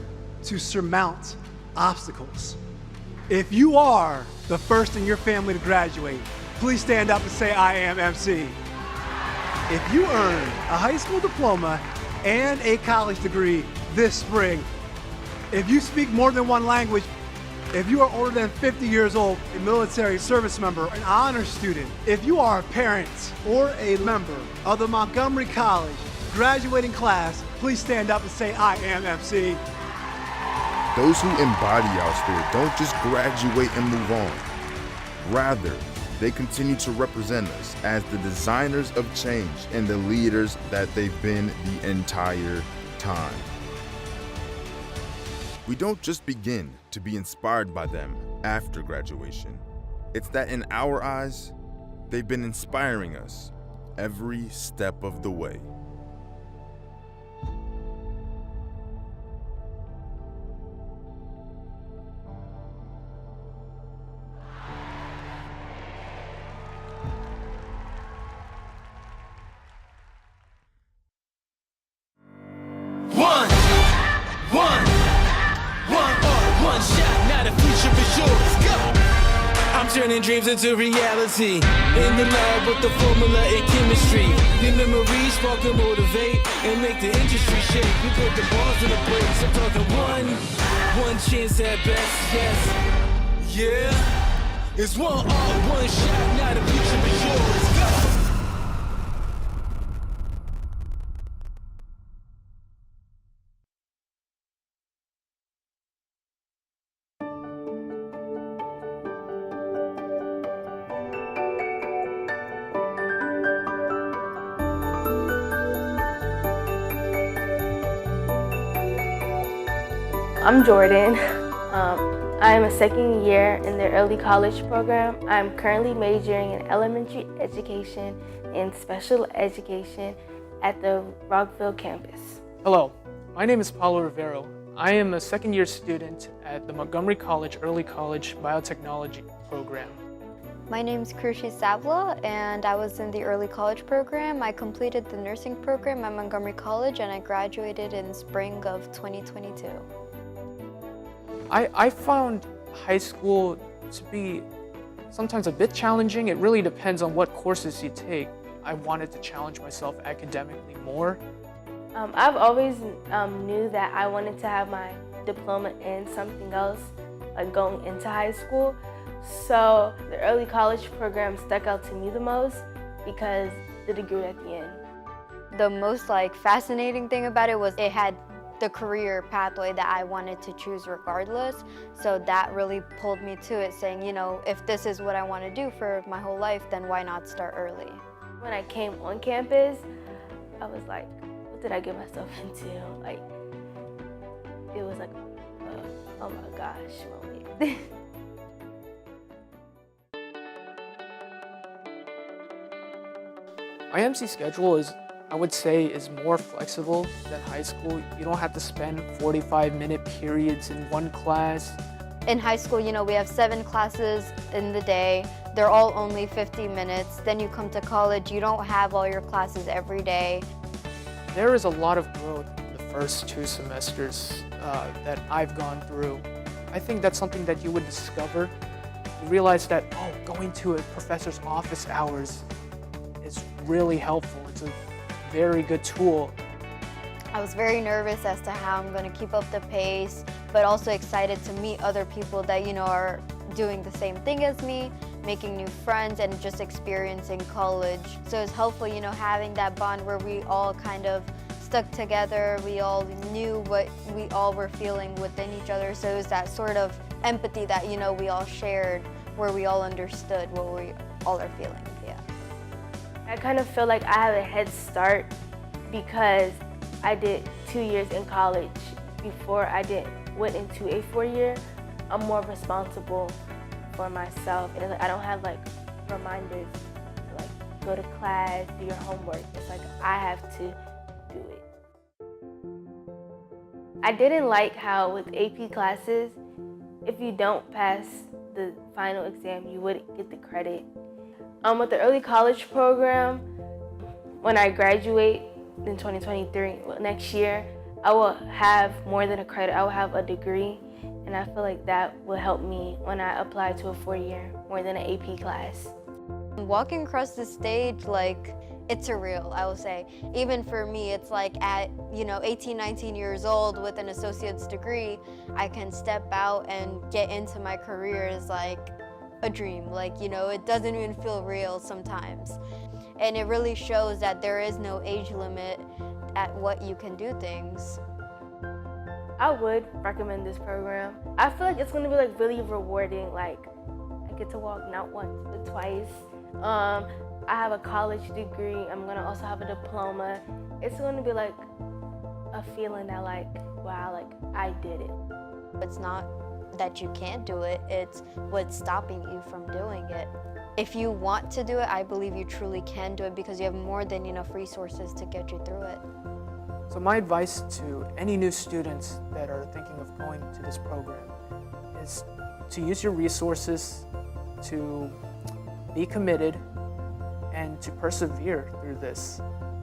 to surmount obstacles. If you are the first in your family to graduate, please stand up and say, "I am MC." If you earned a high school diploma and a college degree this spring, if you speak more than one language, if you are older than 50 years old, a military service member, an honor student, if you are a parent or a member of the Montgomery College graduating class, please stand up and say, "I am MC." Those who embody our spirit don't just graduate and move on. Rather, they continue to represent us as the designers of change and the leaders that they've been the entire time. We don't just begin to be inspired by them after graduation. It's that in our eyes, they've been inspiring us every step of the way. One shot, now the future is yours. Go! I'm turning dreams into reality. In the lab with the formula and chemistry. Your memories spark and motivate and make the industry shake. We put the balls in the breaks. I'm talking one chance at best. Yes, yeah. It's one shot, now the future is yours. Go! I'm Jordan. I am a second year in the early college program. I'm currently majoring in elementary education and special education at the Rockville campus. Hello, my name is Paulo Rivero. I am a second year student at the Montgomery College Early College Biotechnology program. My name is Krushi Savla, and I was in the early college program. I completed the nursing program at Montgomery College, and I graduated in spring of 2022. I found high school to be sometimes a bit challenging. It really depends on what courses you take. I wanted to challenge myself academically more. I've always knew that I wanted to have my diploma in something else, like going into high school. So the early college program stuck out to me the most because the degree at the end. The most fascinating thing about it was it had the career pathway that I wanted to choose regardless. So that really pulled me to it, saying, you know, if this is what I want to do for my whole life, then why not start early? When I came on campus, I was like, what did I get myself into? Like, it was like, oh my gosh moment. My MC schedule is, I would say, is more flexible than high school. You don't have to spend 45-minute periods in one class. In high school, you know, we have 7 classes in the day. They're all only 50 minutes. Then you come to college, you don't have all your classes every day. There is a lot of growth in the first 2 semesters that I've gone through. I think that's something that you would discover. You realize that, oh, going to a professor's office hours is really helpful. It's a very good tool. I was very nervous as to how I'm going to keep up the pace, but also excited to meet other people that, you know, are doing the same thing as me, making new friends, and just experiencing college. So it's helpful, you know, having that bond where we all kind of stuck together. We all knew what we all were feeling within each other. So it was that sort of empathy that, you know, we all shared, where we all understood what we all are feeling. Yeah. I kind of feel like I have a head start because I did 2 years in college before I went into a 4-year. I'm more responsible for myself, and I don't have like reminders to like go to class, do your homework. It's like I have to do it. I didn't like how with AP classes, if you don't pass the final exam, you wouldn't get the credit. With the early college program, when I graduate in 2023, next year, I will have more than a credit. I will have a degree, and I feel like that will help me when I apply to a 4-year, more than an AP class. Walking across the stage, like, it's surreal, I will say. Even for me, it's like at, you know, 18, 19 years old with an associate's degree, I can step out and get into my career is like a dream. Like, you know, it doesn't even feel real sometimes. And it really shows that there is no age limit at what you can do things. I would recommend this program. I feel like it's gonna be like really rewarding. Like, I get to walk not once, but twice. I have a college degree. I'm gonna also have a diploma. It's gonna be like a feeling that like, wow, like I did it. It's not that you can't do it, it's what's stopping you from doing it. If you want to do it, I believe you truly can do it because you have more than enough resources to get you through it. So my advice to any new students that are thinking of going to this program is to use your resources, to be committed, and to persevere through this.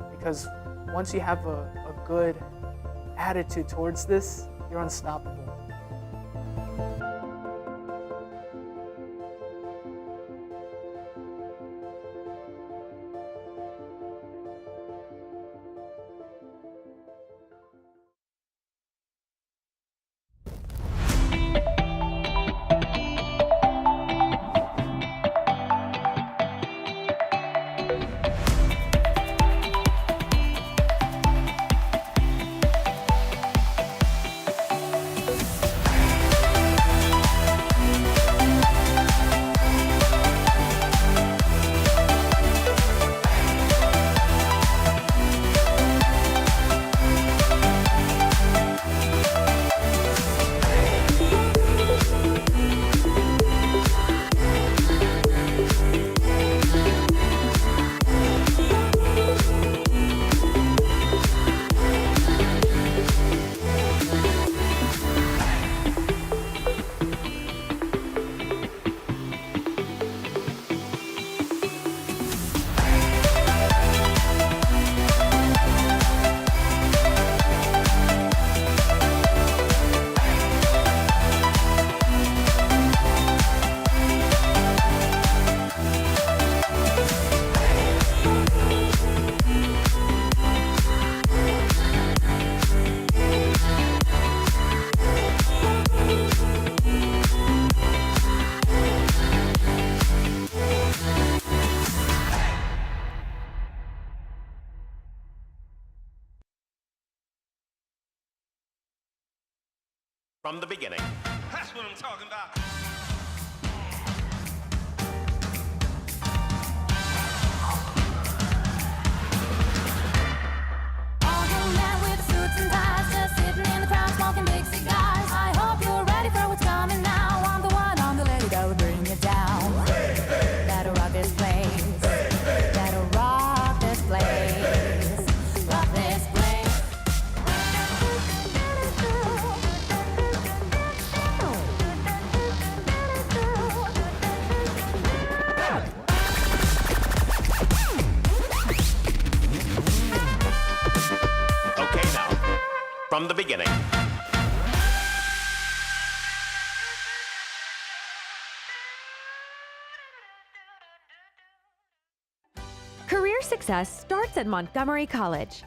Because once you have a good attitude towards this, you're unstoppable. from the beginning. That's what I'm talking about. All young men with suits and ties, just sitting in the crowd smoking big cigars. I hope you're ready for what's coming now. I'm the one, I'm the lady that will bring you down. That'll rock this place. That'll rock this place. Rock this place. Okay, now, from the beginning. Career success starts at Montgomery College.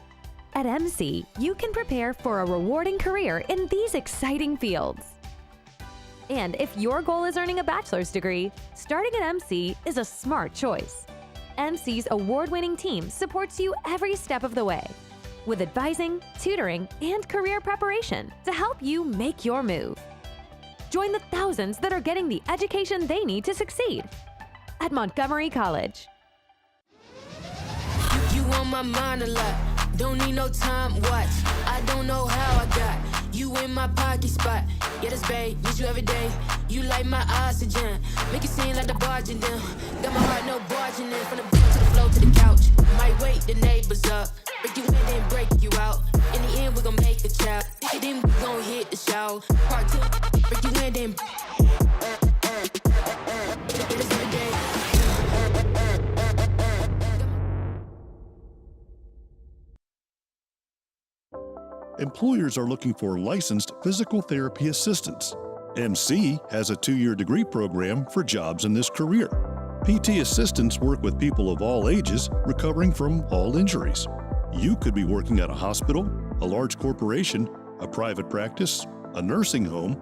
At MC, you can prepare for a rewarding career in these exciting fields. And if your goal is earning a bachelor's degree, starting at MC is a smart choice. MC's award-winning team supports you every step of the way, with advising, tutoring, and career preparation to help you make your move. Join the thousands that are getting the education they need to succeed at Montgomery College. You on my mind a lot. Don't need no time watch. I don't know how I got you in my pocket spot. Yeah, that's babe, need you every day. You like my oxygen. Make it seem like the barging down. Got my heart no barging in. From the beat to the floor to the couch. Might wake the neighbors up. Break you in then break you out. In the end we gon' make a child. Then we gon' hit the show. Part 2. Break you in then. Employers are looking for licensed physical therapy assistants. MC has a 2-year degree program for jobs in this career. PT assistants work with people of all ages recovering from all injuries. You could be working at a hospital, a large corporation, a private practice, a nursing home.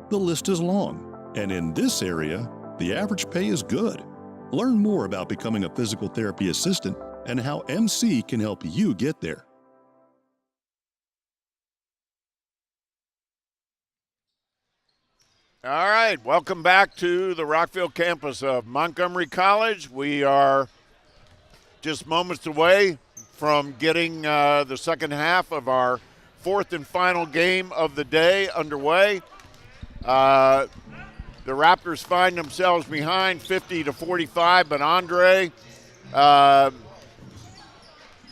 The list is long. And in this area, the average pay is good. Learn more about becoming a physical therapy assistant and how MC can help you get there. All right, welcome back to the Rockville campus of Montgomery College. We are just moments away from getting the second half of our fourth and final game of the day underway. The Raptors find themselves behind 50-45, but Andre,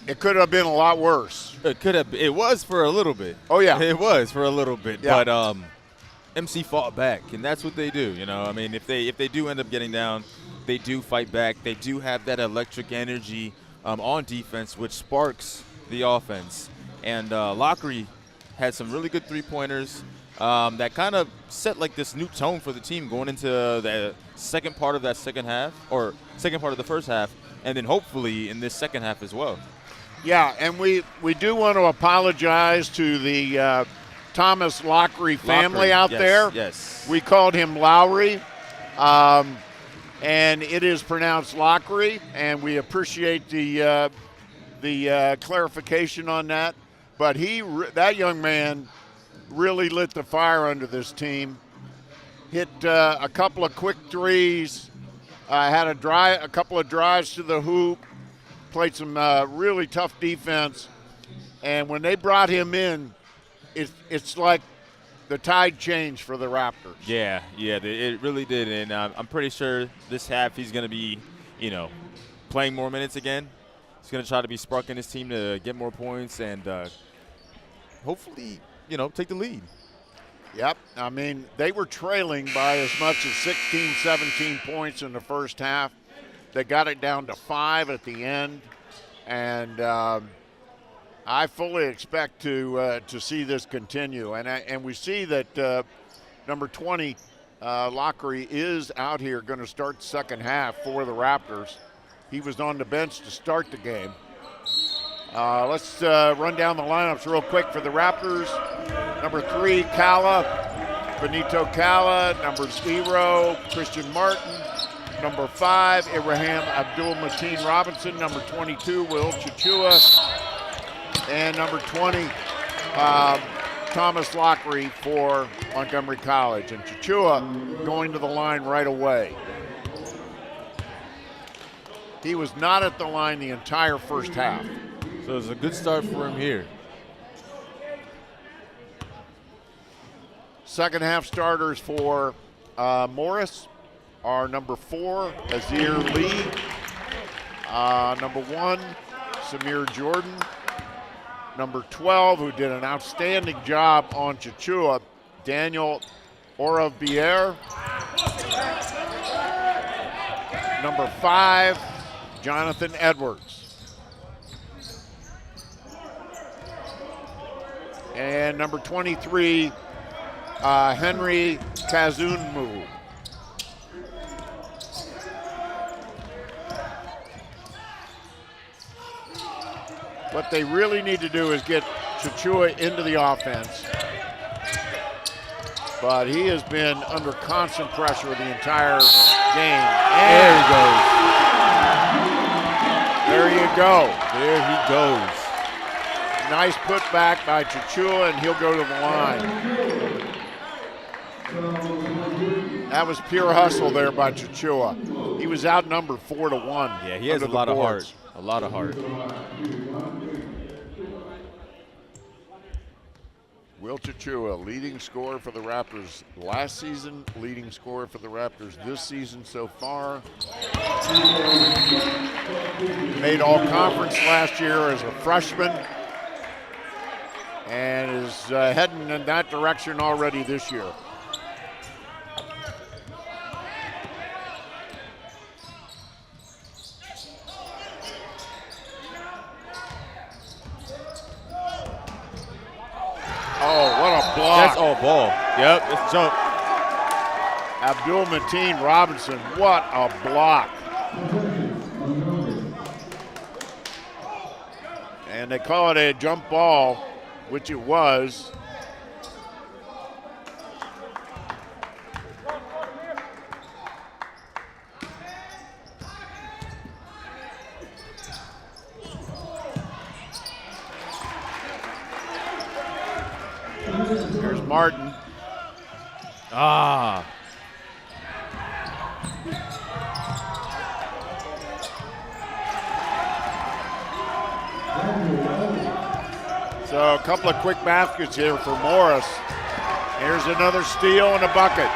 it could have been a lot worse. It could have. It was for a little bit. Oh yeah, it was for a little bit. Yeah. But MC fought back, and that's what they do. You know, I mean, if they do end up getting down, they do fight back. They do have that electric energy on defense, which sparks the offense. And Lockery had some really good three-pointers that kind of set like this new tone for the team going into the second part of that second half, or second part of the first half, and then hopefully in this second half as well. Yeah, and we do want to apologize to the Thomas Lockery family out there. Yes. We called him Lowry, and it is pronounced Lockery, and we appreciate the clarification on that. But that young man really lit the fire under this team. Hit a couple of quick threes, had a couple of drives to the hoop, played some really tough defense, and when they brought him in, it's like the tide changed for the Raptors. Yeah, it really did, and I'm pretty sure this half he's going to be, playing more minutes again. He's going to try to be sparking his team to get more points and hopefully, take the lead. Yep. I mean, they were trailing by as much as 16, 17 points in the first half. They got it down to 5 at the end, and I fully expect to see this continue. And we see that number 20, Lockery, is out here going to start the second half for the Raptors. He was on the bench to start the game. Let's run down the lineups real quick for the Raptors. Number 3, Kala, Benito Kala. Number 0, Christian Martin. Number 5, Ibrahim Abdul-Mateen Robinson. Number 22, Will Chichua. And number 20, Thomas Lockery for Montgomery College. And Chichua going to the line right away. He was not at the line the entire first half. So it's a good start for him here. Second half starters for Morris are number 4, Azir Lee. Number 1, Samir Jordan. Number 12, who did an outstanding job on Chichua, Daniel Orabier. Number 5, Jonathan Edwards. And number 23, Henry Kazunmu. What they really need to do is get Chichua into the offense. But he has been under constant pressure the entire game. And there he goes. There you go. There he goes. Nice putback by Chichua, and he'll go to the line. That was pure hustle there by Chichua. He was outnumbered 4-1. Yeah, he has a lot of heart. A lot of heart. Will Chichua, leading scorer for the Raptors last season, leading scorer for the Raptors this season so far. Made all conference last year as a freshman and is heading in that direction already this year. Oh, what a block. That's all ball. Yep, it's jump. Abdul Mateen Robinson, what a block. And they call it a jump ball, which it was. Here's Martin. Ah. So a couple of quick baskets here for Morris. Here's another steal and a bucket.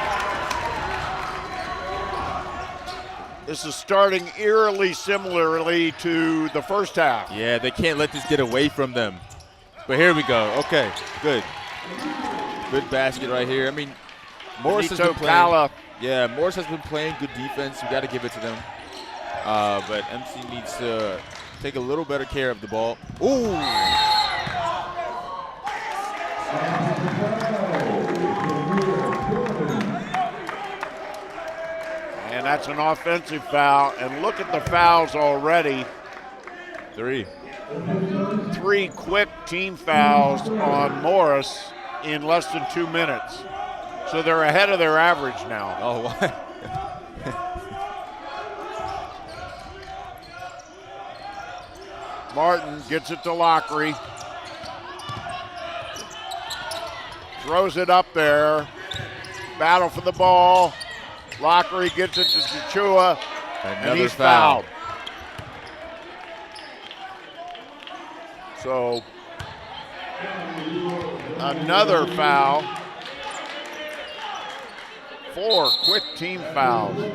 This is starting eerily similarly to the first half. Yeah, they can't let this get away from them. But here we go. Okay, good. Good basket right here. I mean, Morris has been playing. Yeah, Morris has been playing good defense. We got to give it to them. But MC needs to take a little better care of the ball. Ooh. And that's an offensive foul. And look at the fouls already. 3 quick team fouls on Morris in less than 2 minutes. So they're ahead of their average now. Oh, what? Martin gets it to Lockery. Throws it up there. Battle for the ball. Lockery gets it to Chichua. And he's fouled. So another foul. 4 quick team fouls.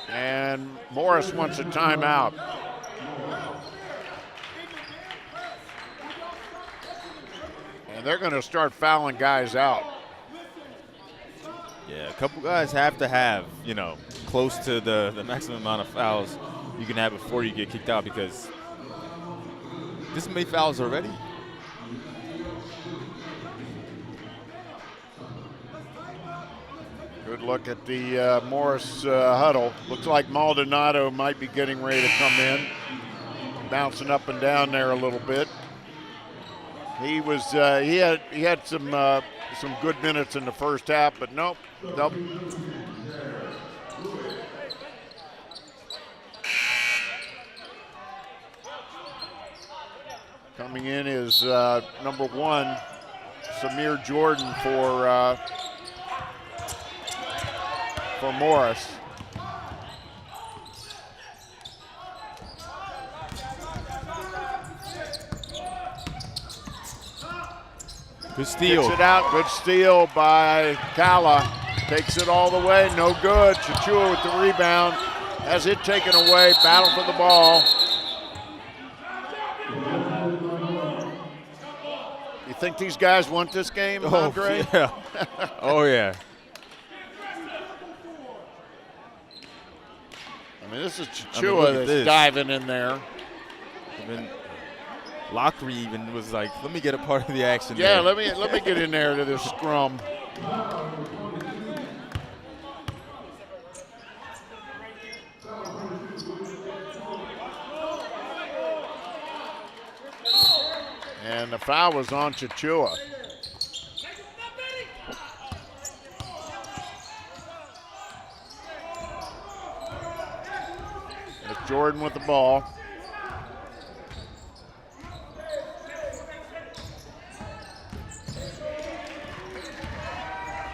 And Morris wants a timeout. And they're going to start fouling guys out. Yeah, a couple guys have to have, close to the maximum amount of fouls you can have before you get kicked out, because this many fouls already. Good look at the Morris huddle. Looks like Maldonado might be getting ready to come in. Bouncing up and down there a little bit. He was he had some good minutes in the first half, but nope. Coming in is number 1, Samir Jordan for Morris. Good steal. Gets it out. Good steal by Kala. Takes it all the way. No good. Chachua with the rebound. Has it taken away. Battle for the ball. You think these guys want this game, Andre? Yeah. Oh, yeah. I mean, this is Chachua that's diving in there. I mean, Lockery even was like, let me get a part of the action. Yeah, there. let me get in there to this scrum. And the foul was on Chachua. It's Jordan with the ball.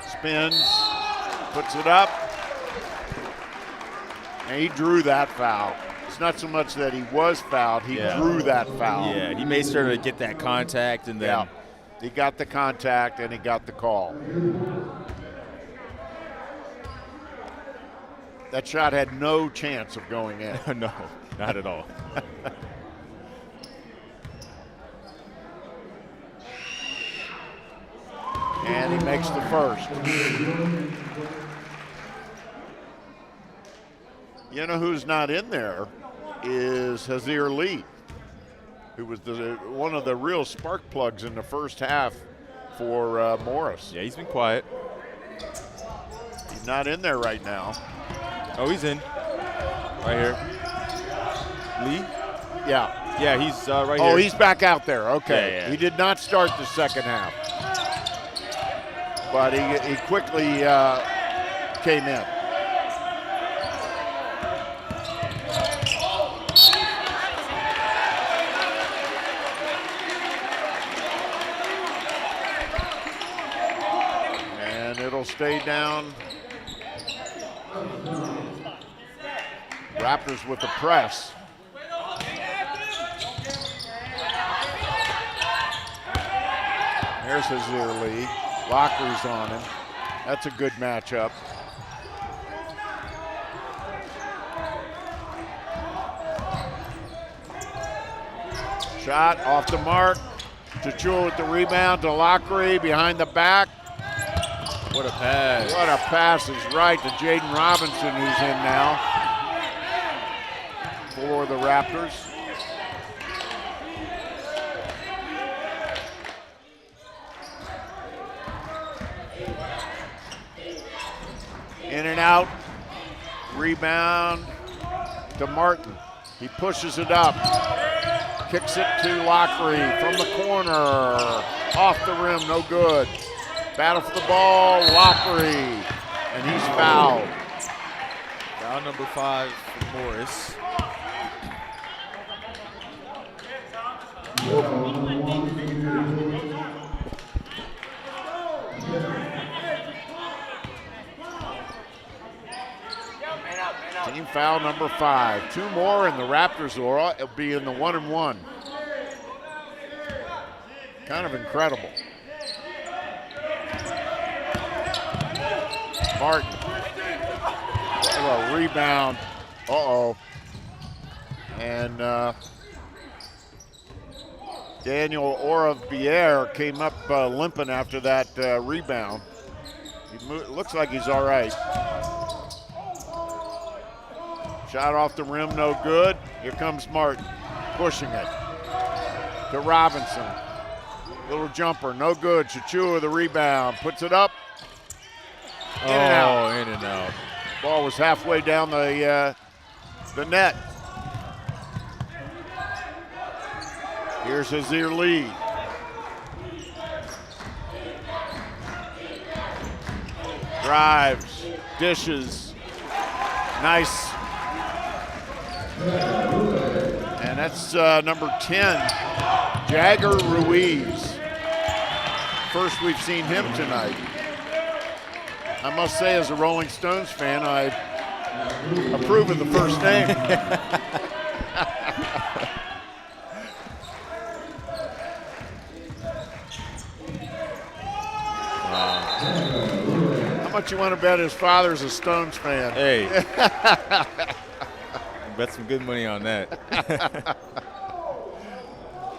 Spins, puts it up, and he drew that foul. It's not so much that he was fouled, he drew that foul. Yeah, he made sure to get that contact and then. Yeah, he got the contact and he got the call. That shot had no chance of going in. No, not at all. And he makes the first. You know who's not in there is Hazir Lee, who was one of the real spark plugs in the first half for Morris. Yeah, he's been quiet. He's not in there right now. Oh, he's in. Right here. Lee? Yeah. Yeah, he's right here. Oh, he's back out there. Okay. Yeah. He did not start the second half. But he quickly came in. And it'll stay down. Raptors with the press. There's Hazir Lee. Lockery's on him. That's a good matchup. Shot off the mark. Chachua with the rebound to Lockery behind the back. What a pass. What a pass is right to Jaden Robinson, who's in now for the Raptors. In and out. Rebound to Martin. He pushes it up. Kicks it to Lockery from the corner. Off the rim, no good. Battle for the ball, Lockery. And he's fouled. Foul number 5 for Morris. Team foul number 5. 2 more and the Raptors will be in the 1-and-1. Kind of incredible. Martin. What a rebound. Uh-oh. And Daniel Oravier came up limping after that rebound. Looks like he's all right. Shot off the rim, no good. Here comes Martin, pushing it to Robinson. Little jumper, no good. Chachua the rebound, puts it up. In and out. In and out. Ball was halfway down the net. Here's Hazir Lee. Drives, dishes, nice. And that's number 10, Jagger Ruiz. First we've seen him tonight. I must say, as a Rolling Stones fan, I approve of the first name. How much you want to bet his father's a Stones fan? Hey. Bet some good money on that.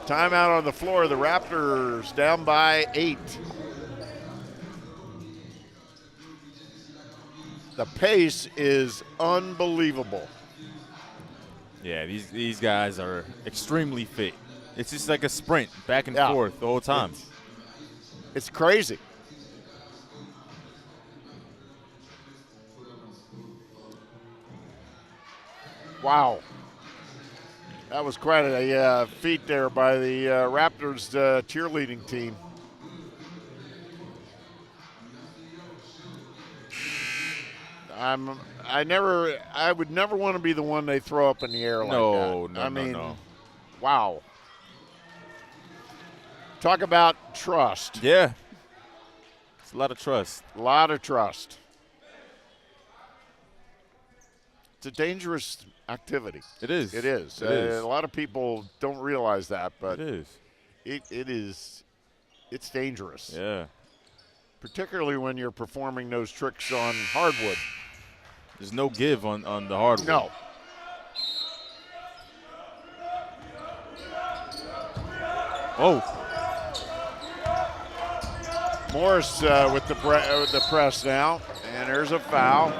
Timeout on the floor. The Raptors down by 8. The pace is unbelievable. Yeah, these guys are extremely fit. It's just like a sprint back and forth the whole time. It's crazy. Wow. That was quite a feat there by the Raptors cheerleading team. I would never want to be the one they throw up in the air like that. No. Wow. Talk about trust. Yeah. It's a lot of trust. A lot of trust. It's a dangerous activity. It is. It is. It is. A lot of people don't realize that, but it is. It's dangerous. Yeah. Particularly when you're performing those tricks on hardwood. There's no give on the hardwood. No. Oh. Morris with the press now, and there's a foul.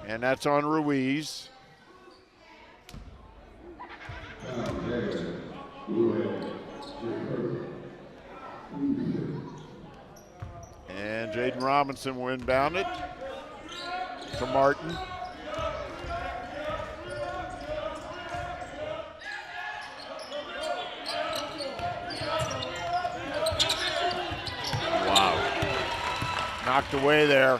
And that's on Ruiz. And Jaden Robinson will inbound it to Martin. Knocked away there.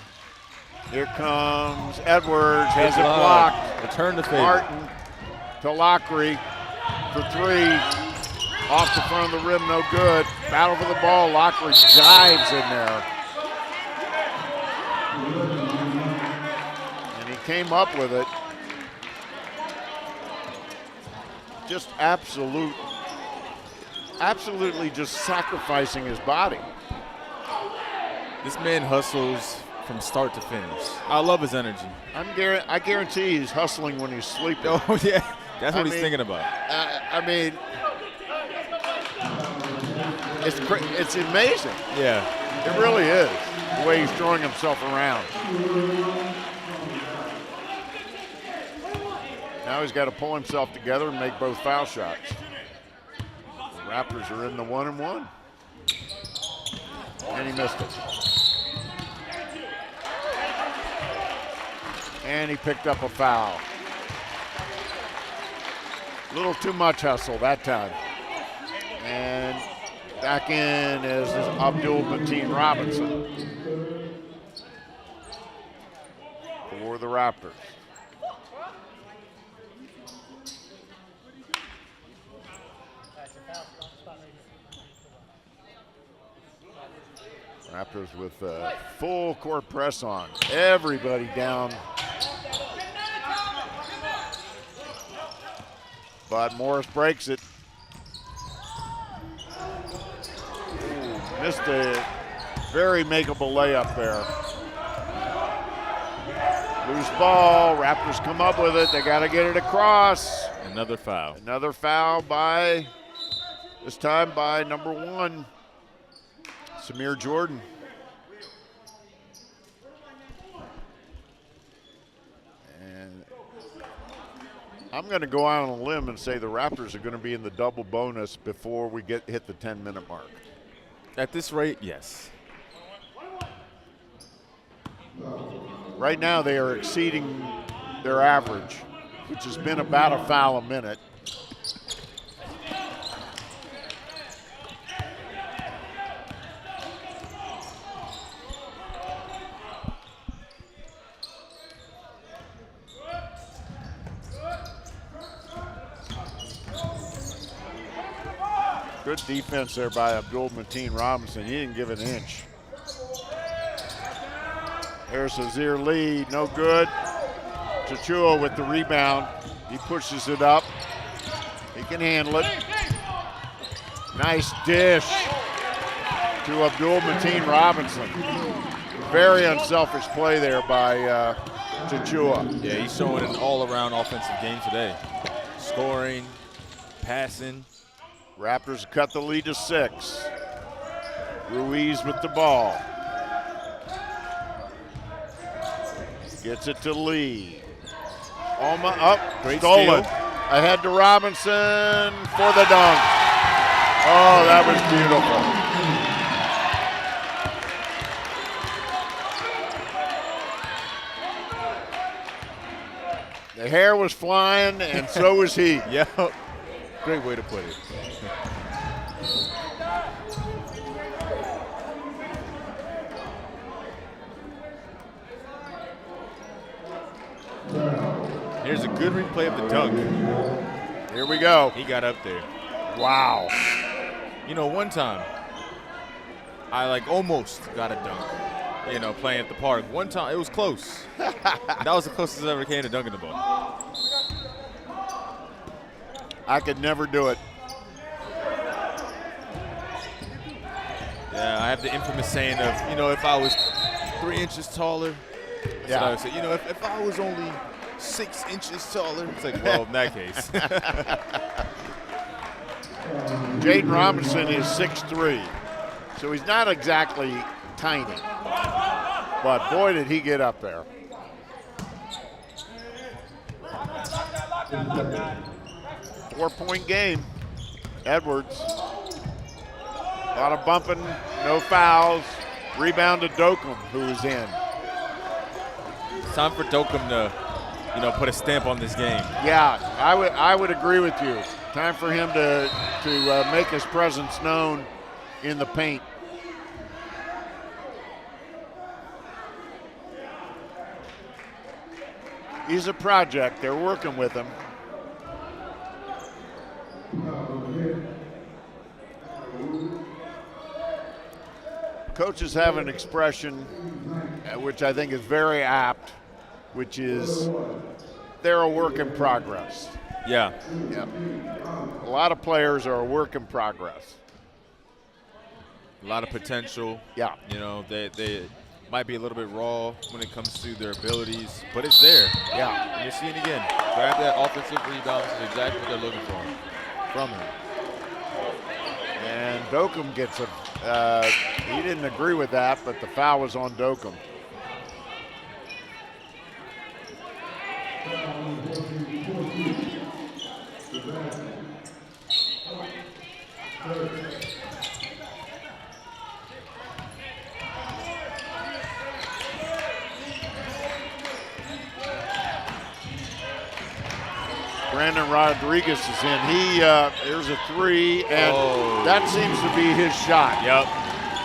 Here comes Edwards, has it blocked. Return the favor. Martin to Lockery for 3. Off the front of the rim, no good. Battle for the ball, Lockery dives in there. And he came up with it. Just absolutely just sacrificing his body. This man hustles from start to finish. I love his energy. I guarantee he's hustling when he's sleeping. Oh, yeah. That's what he's thinking about. It's amazing. Yeah. It really is, the way he's throwing himself around. Now he's got to pull himself together and make both foul shots. The Raptors are in the 1-and-1. And he missed it. And he picked up a foul. A little too much hustle that time. And back in is Abdul Mateen Robinson for the Raptors. Raptors with full court press on. Everybody down. But Morris breaks it. Ooh, missed a very makeable layup there. Loose ball. Raptors come up with it. They got to get it across. Another foul. Another foul by, this time by number 1. Samir Jordan. And I'm going to go out on a limb and say the Raptors are going to be in the double bonus before we hit the 10-minute mark. At this rate, yes. Right now they are exceeding their average, which has been about a foul a minute. Good defense there by Abdul Mateen Robinson. He didn't give an inch. There's Azir Lee, no good. Chachua with the rebound. He pushes it up. He can handle it. Nice dish to Abdul Mateen Robinson. Very unselfish play there by Chachua. Yeah, he's showing an all-around offensive game today. Scoring, passing. Raptors cut the lead to 6. Ruiz with the ball. Gets it to Lee. Great stolen. Steal. Ahead to Robinson for the dunk. Oh, that was beautiful. The hair was flying, and so was he. Yep. Great way to put it. Here's a good replay of the dunk. Here we go. He got up there. Wow. You know, one time, I almost got a dunk, playing at the park. One time, it was close. That was the closest I ever came to dunking the ball. I could never do it. Yeah, I have the infamous saying of, if I was 3 inches taller, that's what I would say. If I was only 6 inches taller, it's like, well, in that case. Jaden Robinson is 6'3", so he's not exactly tiny. But boy, did he get up there. Four-point game. Edwards. A lot of bumping, no fouls. Rebound to Dokum, who is in. It's time for Dokum to, put a stamp on this game. Yeah, I would agree with you. Time for him to make his presence known in the paint. He's a project. They're working with him. Coaches have an expression which I think is very apt, which is they're a work in progress. Yeah. Yep. A lot of players are a work in progress. A lot of potential. Yeah. They might be a little bit raw when it comes to their abilities, but it's there. Yeah. And you're seeing again. Grab that offensive rebound. This is exactly what they're looking for from him. And Dokum gets he didn't agree with that, but the foul was on Dokum. Brandon Rodriguez is in. There's a three, and that seems to be his shot. Yep.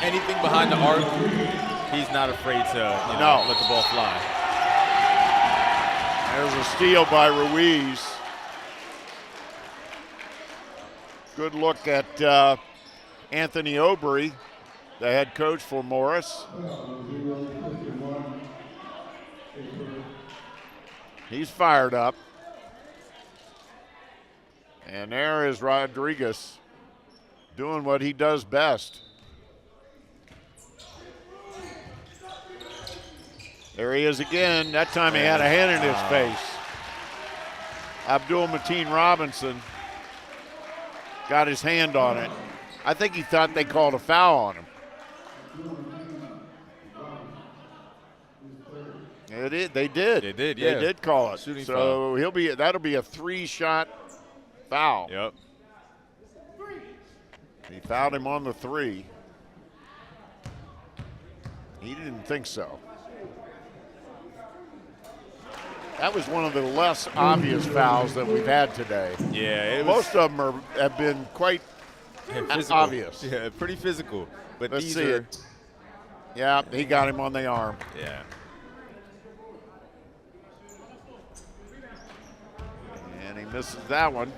Anything behind the arc, he's not afraid to let the ball fly. There's a steal by Ruiz. Good look at Anthony Obery, the head coach for Morris. He's fired up. And there is Rodriguez doing what he does best. There he is again. That time he had a hand in his face. Abdul Mateen Robinson got his hand on it. I think he thought they called a foul on him. They did. They did, yeah. They did call it. Shooting so that'll be a 3-shot foul. Yep. He fouled him on the 3. He didn't think so. That was one of the less obvious fouls that we've had today. Yeah, most of them have been quite obvious. Yeah, pretty physical. But let's these see it. Yeah, he got him on the arm. Yeah. And he misses that one.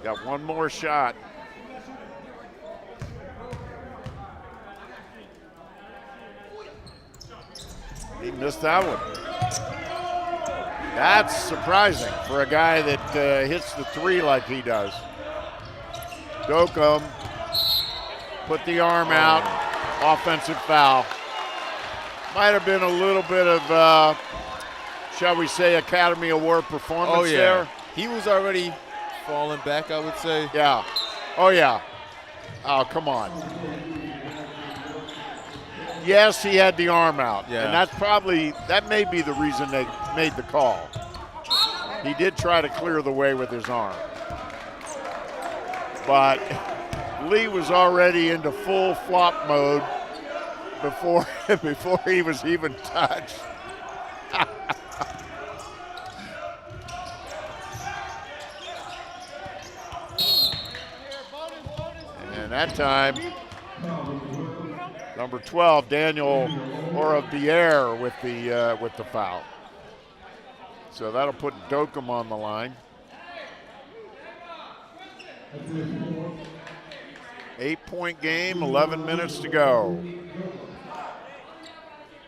Got one more shot. He missed that one. That's surprising for a guy that hits the three like he does. Dokum put the arm out, offensive foul. Might have been a little bit of, shall we say, Academy Award performance there. He was already falling back, I would say. Yeah. Oh, yeah. Oh, come on. Yes, he had the arm out. Yeah. And that may be the reason they made the call. He did try to clear the way with his arm. But Lee was already into full flop mode before he was even touched. And that time, number 12, Daniel Orabier with the foul. So that'll put Dokum on the line. 8-point game, 11 minutes to go.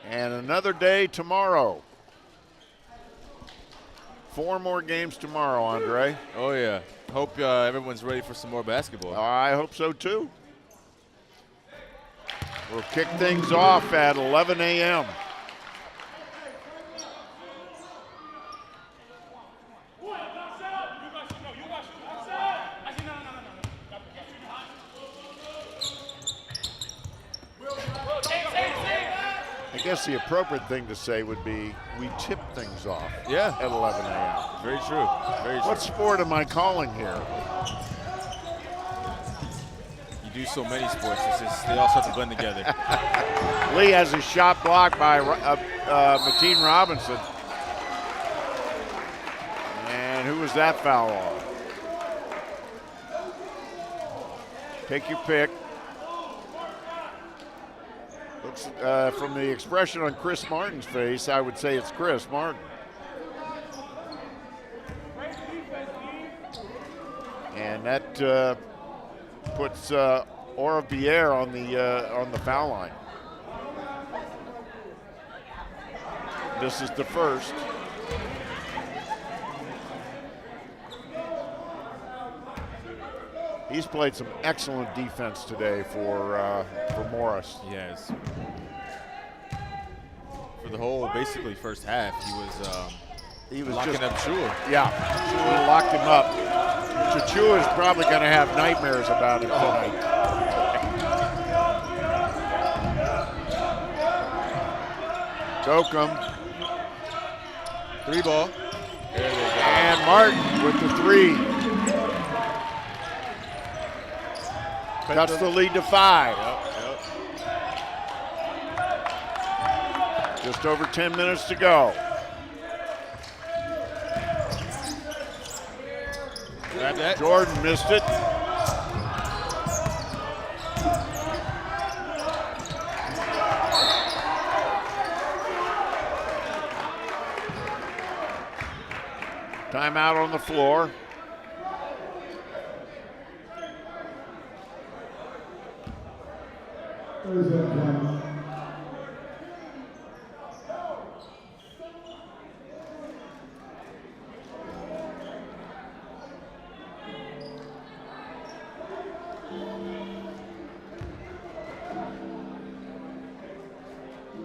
And another day tomorrow. 4 more games tomorrow, Andre. Oh, yeah. Hope everyone's ready for some more basketball. I hope so, too. We'll kick things off at 11 a.m. I guess the appropriate thing to say would be we tip things off at 11 a.m. Very true. Very true. What sport am I calling here? You do so many sports. It's just, they all start to blend together. Lee has a shot blocked by Mateen Robinson. And who was that foul on? Take your pick. Looks, from the expression on Chris Martin's face, I would say it's Chris Martin. And that puts Orabier on the foul line. This is the first. He's played some excellent defense today for Morris. Yes. For the whole, basically, first half, he was locking up Chua. Yeah, Chua locked him up. Chua is probably going to have nightmares about him tonight. Dokum. 3 ball. And Martin with the 3. Cuts the lead to 5. Just over 10 minutes to go. Jordan missed it. Timeout on the floor.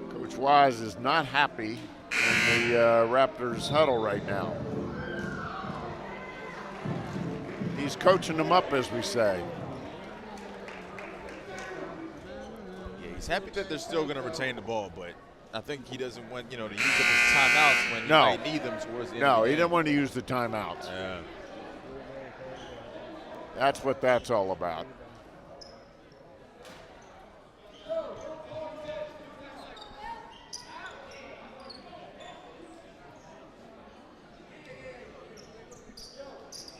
Coach Wise is not happy in the Raptors huddle right now. He's coaching them up, as we say. He's happy that they're still going to retain the ball, but I think he doesn't want, to use up his timeouts when he might need them towards the end of the game. No, he didn't want to use the timeouts. Yeah. That's what that's all about.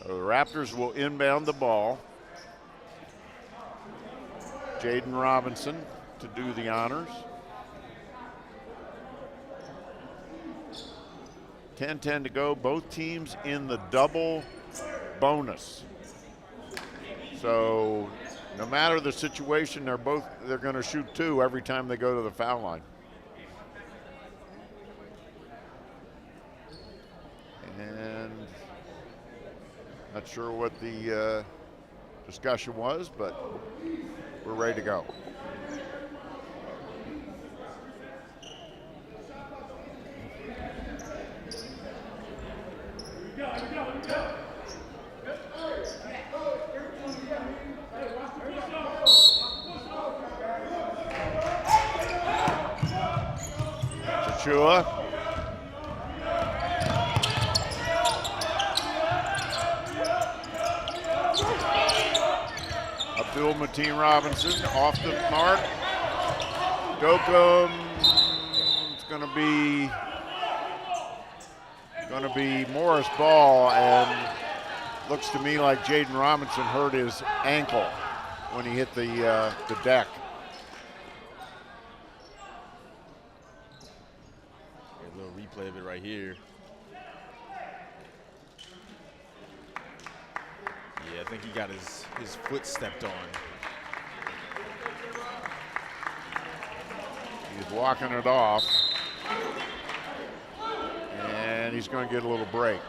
So the Raptors will inbound the ball. Jaden Robinson to do the honors. 10-10 to go. Both teams in the double bonus. So no matter the situation, they're going to shoot 2 every time they go to the foul line. And not sure what the discussion was, but we're ready to go. Chua. Abdul Mateen Robinson off the mark. Dokum. It's going to be Morris ball, and looks to me like Jaden Robinson hurt his ankle when he hit the deck. A little replay of it right here. Yeah, I think he got his foot stepped on. He's walking it off, and he's going to get a little break.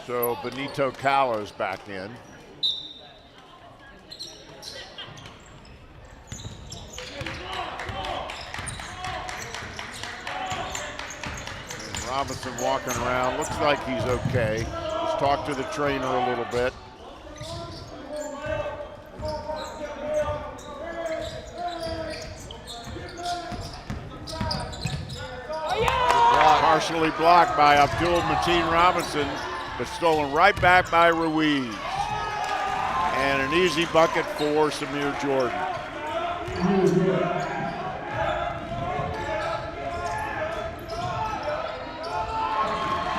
So Benito Calo's back in. And Robinson walking around, looks like he's okay. Let's talk to the trainer a little bit. Partially blocked by Abdul Mateen Robinson, but stolen right back by Ruiz. And an easy bucket for Samir Jordan.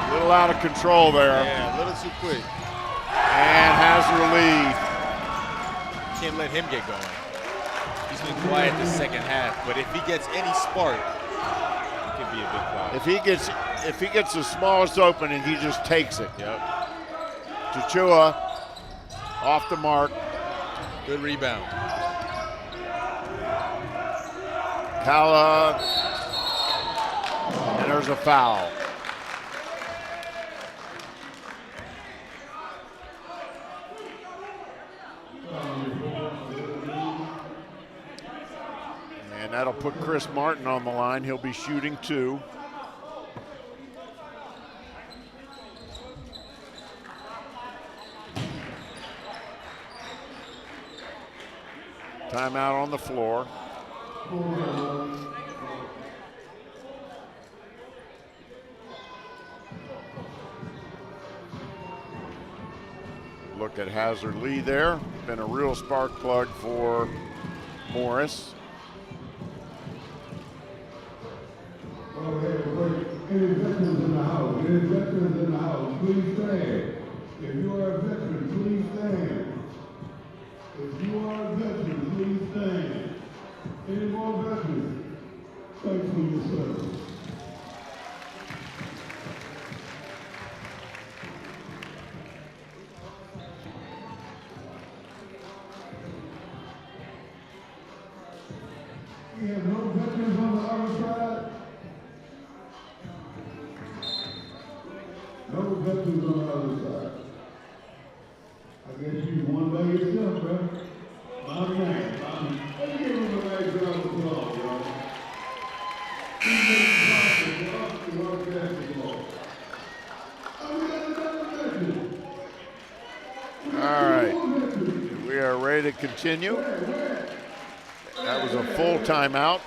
A little out of control there. Yeah, a little too quick. And has the lead. Can't let him get going. He's been quiet the second half, but if he gets any spark, it could be a big problem. If he gets the smallest opening, he just takes it. Yep. Chua off the mark. Good rebound. Kala, and there's a foul. And that'll put Chris Martin on the line. He'll be shooting 2. Timeout on the floor. Look at Hazard Lee there. Been a real spark plug for Morris. Any veterans in the house? Any veterans in the house? Please stand. If you are a veteran, please stand. If you are a veteran, please stand. Any more veterans? Thanks for your service. We have no veterans on the other side. No veterans on the other side. I guess you won by yourself, bro. My man. Let's give him a nice round of applause, y'all. He makes it possible for us to work basketball. All right, we are ready to continue. That was a full timeout.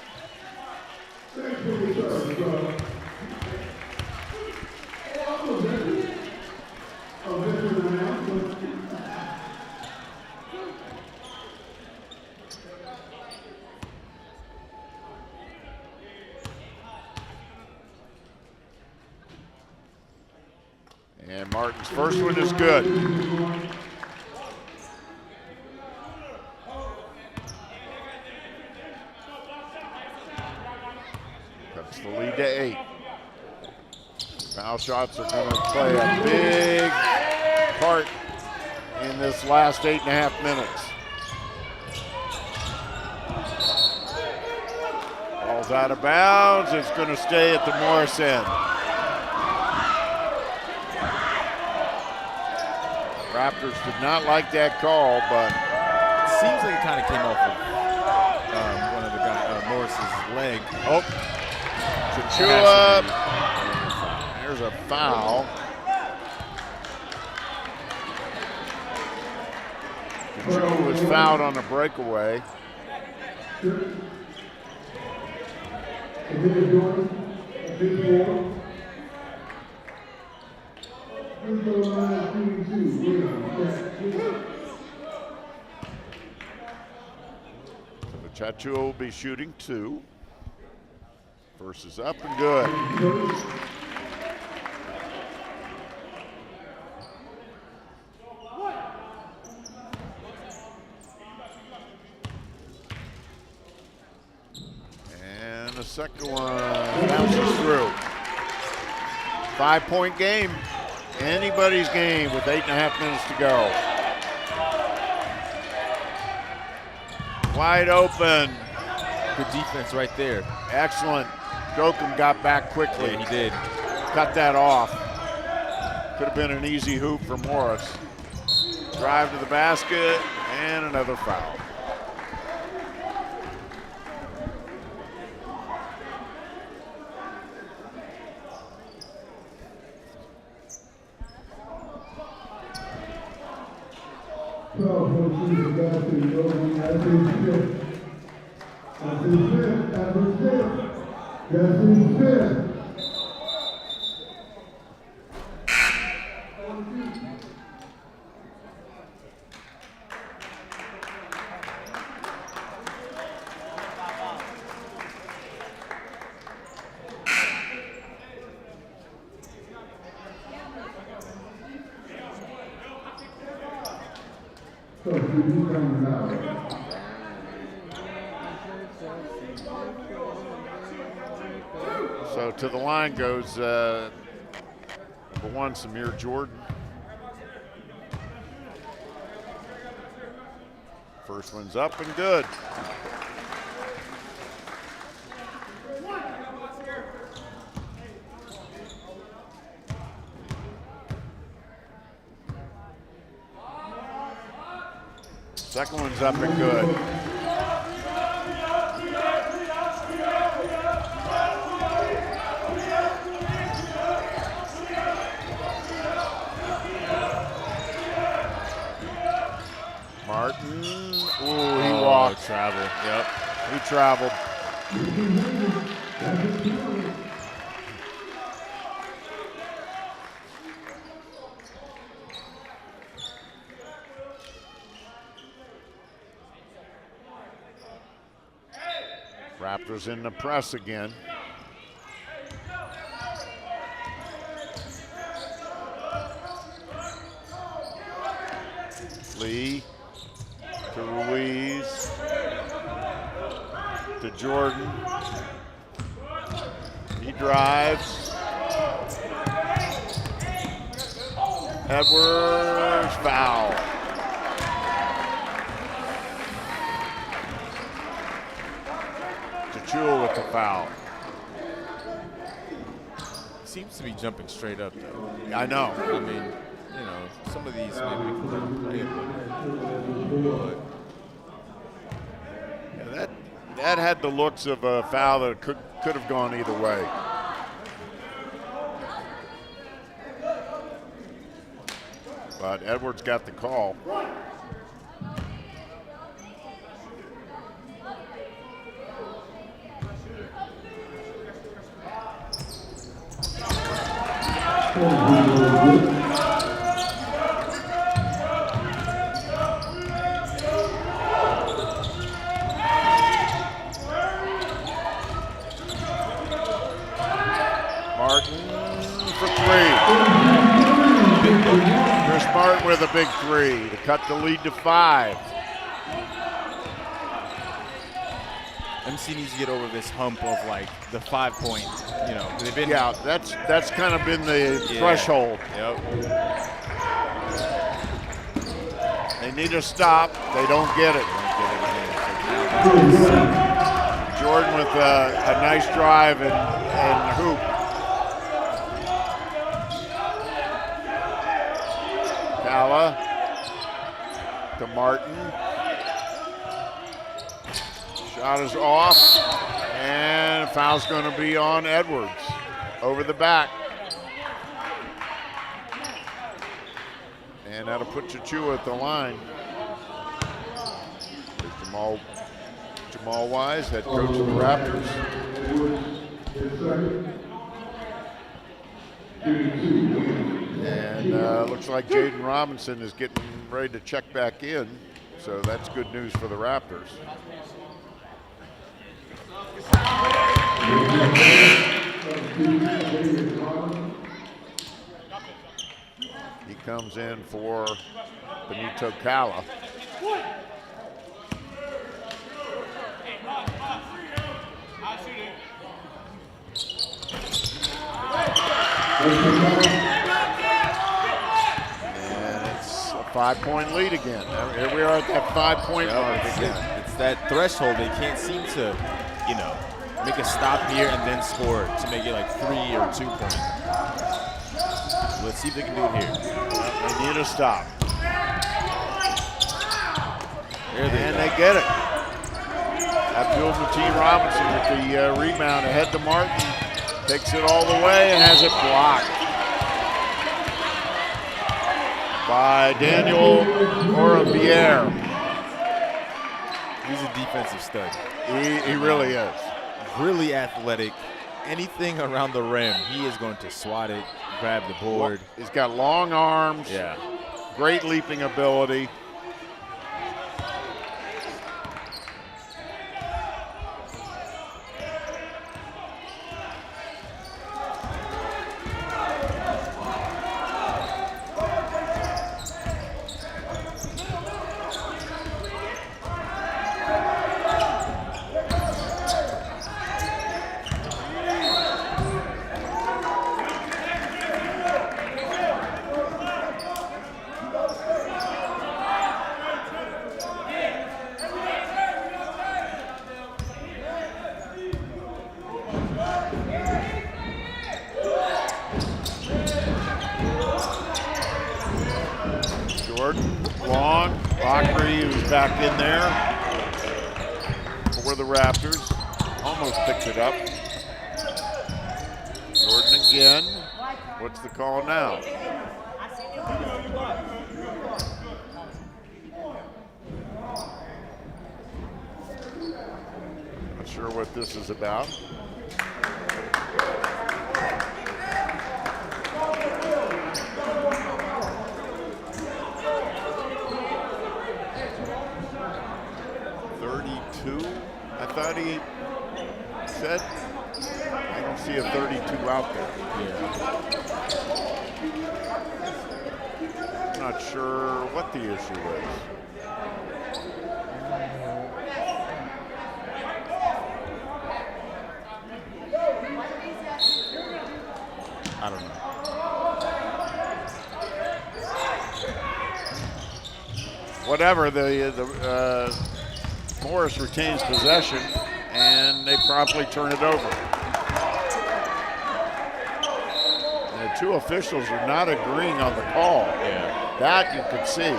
And Martin's first one is good. Cuts the lead Foul shots are going to play a big part in this last 8.5 minutes. Ball's out of bounds. It's going to stay at the Morris end. Raptors did not like that call, but it seems like it kind of came off of one of the guys, Morris's leg. Oh, Chachua. There's a foul. Chachua was fouled on a breakaway. So Chachua will be shooting 2. First is up and good. And the second one bounces through. 5-point game. Anybody's game with 8.5 minutes to go. Wide open. Good defense right there. Excellent. Jokum got back quickly. Yeah, he did. Cut that off. Could have been an easy hoop for Morris. Drive to the basket and another foul. So to the line goes number 1, Samir Jordan. First one's up and good. Second one's up and good. Martin, ooh, he walked. Travel, yep. He traveled. Raptors in the press again. Lee to Ruiz to Jordan. He drives. Edwards, foul. Chachua with the foul. Seems to be jumping straight up, though. I know. I mean, you know, some of these maybe we can let him play it, but yeah, that had the looks of a foul that could have gone either way. But Edwards got the call. Martin for 3. Chris Martin with a big 3 to cut the lead to 5. MC needs to get over this hump of like the 5-point. You know, they've been. Yeah, that's kind of been the threshold. Yep. They need to stop. They don't get it. Jordan with a nice drive and hoop. Kala to Martin. Shot is off, and foul's going to be on Edwards over the back. And that'll put Chachua at the line. There's Jamal Wise, head coach of the Raptors. And looks like Jaden Robinson is getting ready to check back in, so that's good news for the Raptors. He comes in for Benito Cala. And it's a 5-point lead again. Here we are at that 5-point mark again. It's that threshold. They can't seem to, you know, make a stop here and then score to make it like 3 or 2 points. Let's see if they can do it here. They need a stop. And they get it. Abdul Mateen Robinson with the rebound ahead to Martin. Takes it all the way and has it blocked by Daniel Orabier. He's a defensive stud. He really is. Really athletic. Anything around the rim, he is going to swat it, grab the board. He's got long arms. Yeah. Great leaping ability. Long, Bakri, who's back in there for the Raptors. Almost picked it up. Jordan again. What's the call now? Not sure what this is about. I thought he said, I don't see a 32 out there. Yeah. I'm not sure what the issue is. I don't know. Whatever, Morris retains possession, and they promptly turn it over. And the two officials are not agreeing on the call. Yeah. That you could see.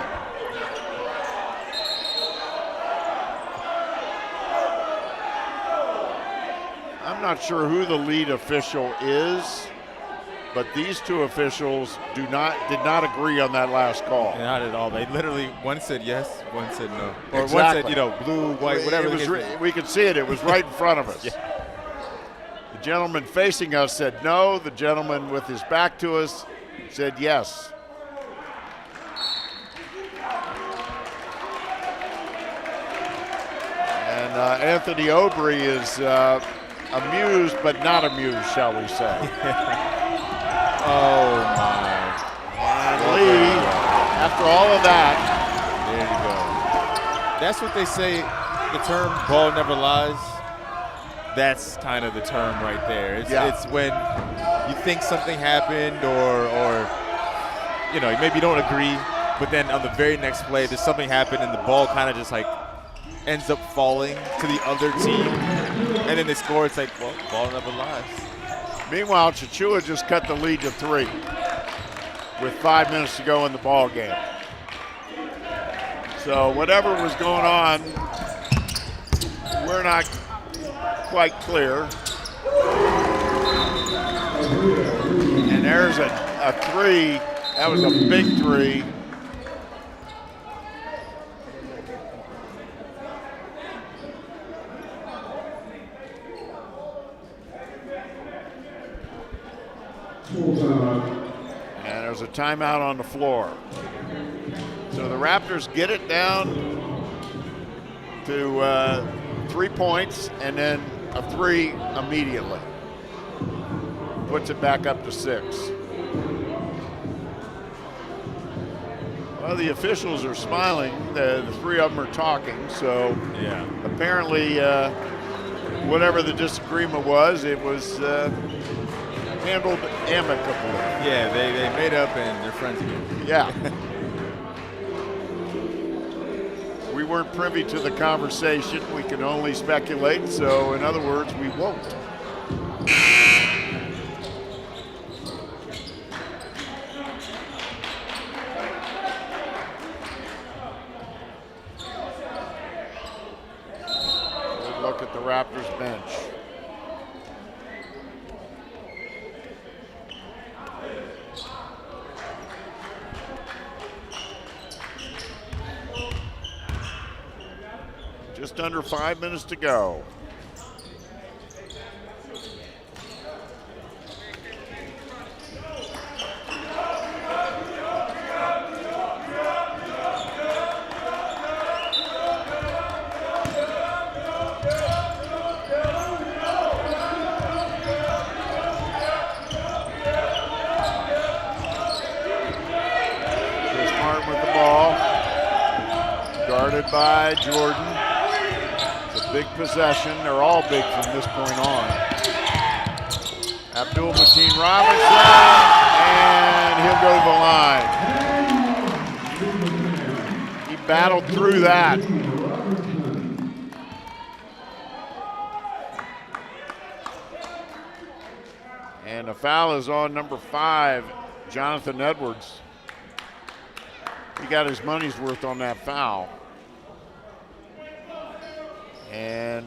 I'm not sure who the lead official is, but these two officials did not agree on that last call. Not at all. They literally, one said yes, one said no. Or Exactly. one said, you know, blue, white, whatever. We could see it. It was right in front of us. Yeah. The gentleman facing us said no. The gentleman with his back to us said yes. And Anthony Aubry is amused, but not amused, shall we say. Oh, my. And Lee, after all of that. There you go. That's what they say, the term ball never lies. That's kind of the term right there. Yeah. It's when you think something happened or you know, maybe you don't agree, but then on the very next play, there's something happened and the ball kind of just like ends up falling to the other team, and then they score. It's like, well, ball never lies. Meanwhile, Chachua just cut the lead to 3 with 5 minutes to go in the ball game. So whatever was going on, we're not quite clear. And there's a 3. That was a big 3. And there's a timeout on the floor. So the Raptors get it down to 3 points and then a 3 immediately. Puts it back up to 6. Well, the officials are smiling. The 3 of them are talking. So yeah, apparently whatever the disagreement was, it was handled amicably. Yeah, they made up and they're friends again. Yeah. We weren't privy to the conversation. We can only speculate. So in other words, we won't. Good look at the Raptors bench. Just under 5 minutes to go. Chris Martin with the ball. Guarded by Jordan. Big possession. They're all big from this point on. Abdul-Mateen Robinson, and he'll go to the line. He battled through that. And the foul is on number 5, Jonathan Edwards. He got his money's worth on that foul. And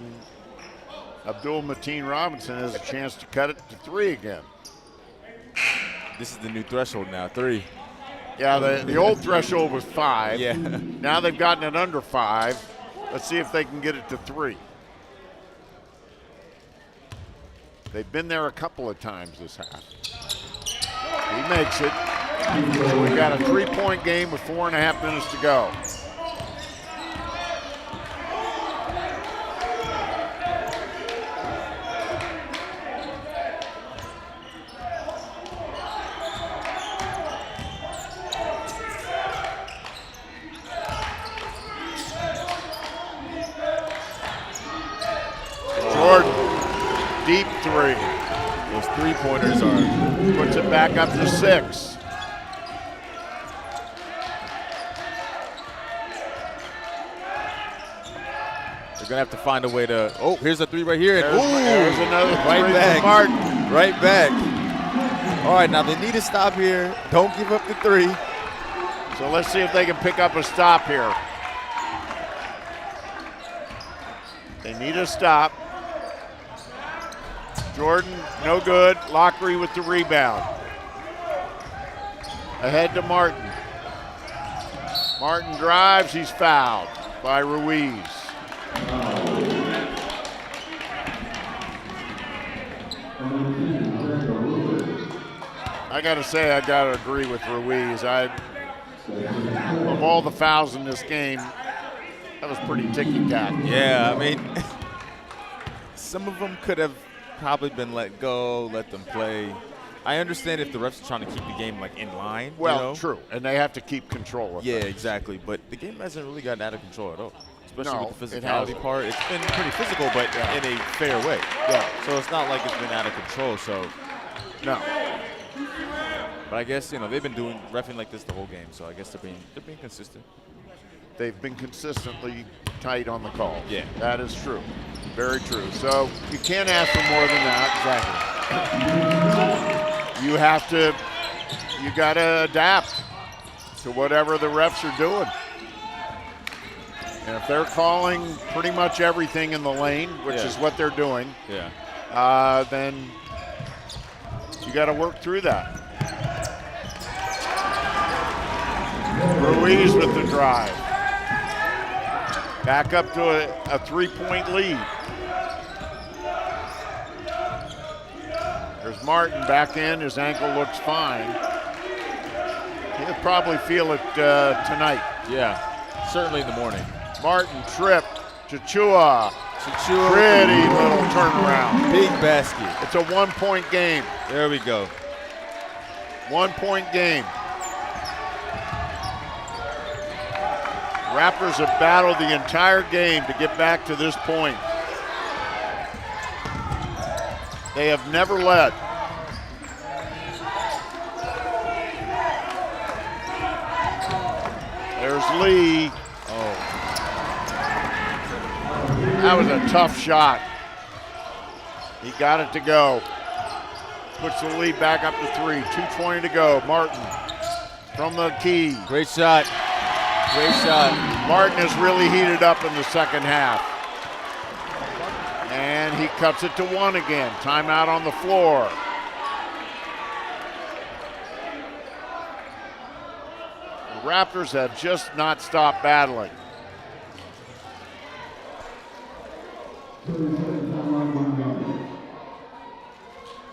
Abdul-Mateen Robinson has a chance to cut it to 3 again. This is the new threshold now, 3. Yeah, the old threshold was 5. Yeah. Now they've gotten it under 5. Let's see if they can get it to 3. They've been there a couple of times this half. He makes it. So we've got a 3-point game with 4.5 minutes to go. Deep 3. Those 3-pointers are. Puts it back up to 6. They're gonna have to find a way to. Oh, here's a 3 right here. And there's another 3 right back. for Martin. Right back. All right, now they need to stop here. Don't give up the 3. So let's see if they can pick up a stop here. They need a stop. Jordan, no good. Lockery with the rebound. Ahead to Martin. Martin drives, he's fouled by Ruiz. I gotta say, I gotta agree with Ruiz. Of all the fouls in this game, that was pretty ticky-tack. Yeah, I mean, some of them could have probably been let go, let them play. I understand if the refs are trying to keep the game like in line. Well, you know? true, and they have to keep control of it. Yeah, exactly. But the game hasn't really gotten out of control at all. especially No, with the it physicality hasn't. part. It's been pretty physical, but in a fair way. Yeah. So it's not like it's been out of control. So No. but I guess they've been doing reffing like this the whole game. So I guess they're being consistent. They've been consistently tight on the call. Yeah. That is true. Very true. So you can't ask for more than that. Exactly. You got to adapt to whatever the refs are doing. And if they're calling pretty much everything in the lane, which is what they're doing, then you got to work through that. Ruiz with the drive. Back up to a 3-point lead. There's Martin back in. His ankle looks fine. He'll probably feel it tonight. Yeah, certainly in the morning. Martin trip. Chachua. Pretty little turnaround. Big basket. It's a 1-point game. There we go. 1-point game. Raptors have battled the entire game to get back to this point. They have never led. There's Lee. Oh. That was a tough shot. He got it to go. Puts the lead back up to 3. 2:20 to go. Martin from the key. Great shot. Great shot. Martin has really heated up in the second half. And he cuts it to 1 again. Timeout on the floor. The Raptors have just not stopped battling.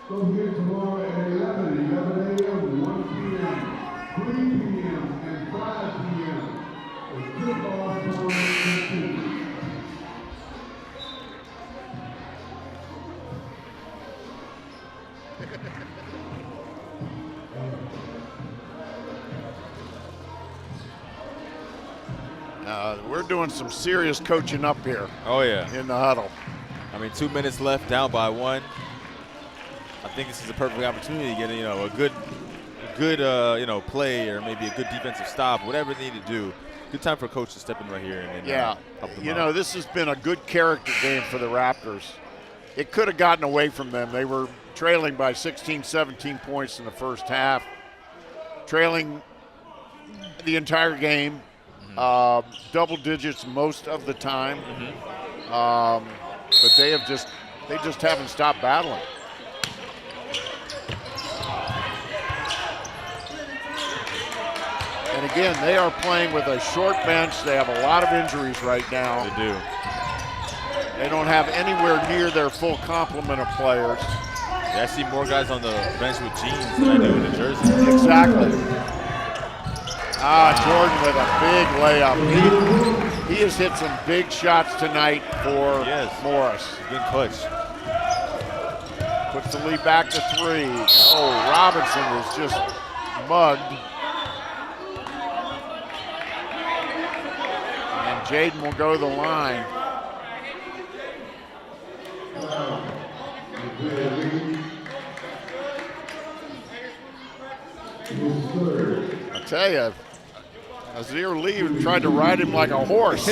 Don't forget tomorrow at 11 a.m., 1 p.m., 3 p.m., and 5 p.m. The football tournament continues. We're doing some serious coaching up here. Oh, yeah. In the huddle. I mean, 2 minutes left, down by 1. I think this is a perfect opportunity to get a good play or maybe a good defensive stop, whatever they need to do. Good time for a coach to step in right here and help them out. This has been a good character game for the Raptors. It could have gotten away from them. They were trailing by 16, 17 points in the first half, trailing the entire game, double digits most of the time. But they just haven't stopped battling. And again, they are playing with a short bench. They have a lot of injuries right now. They do. They don't have anywhere near their full complement of players. Yeah, I see more guys on the bench with jeans than I do in the jersey. Exactly. Jordan with a big layup. He has hit some big shots tonight for Morris. Good clutch. Puts the lead back to 3. Oh, Robinson is just mugged. And Jaden will go to the line. I tell you, Azir Lee tried to ride him like a horse.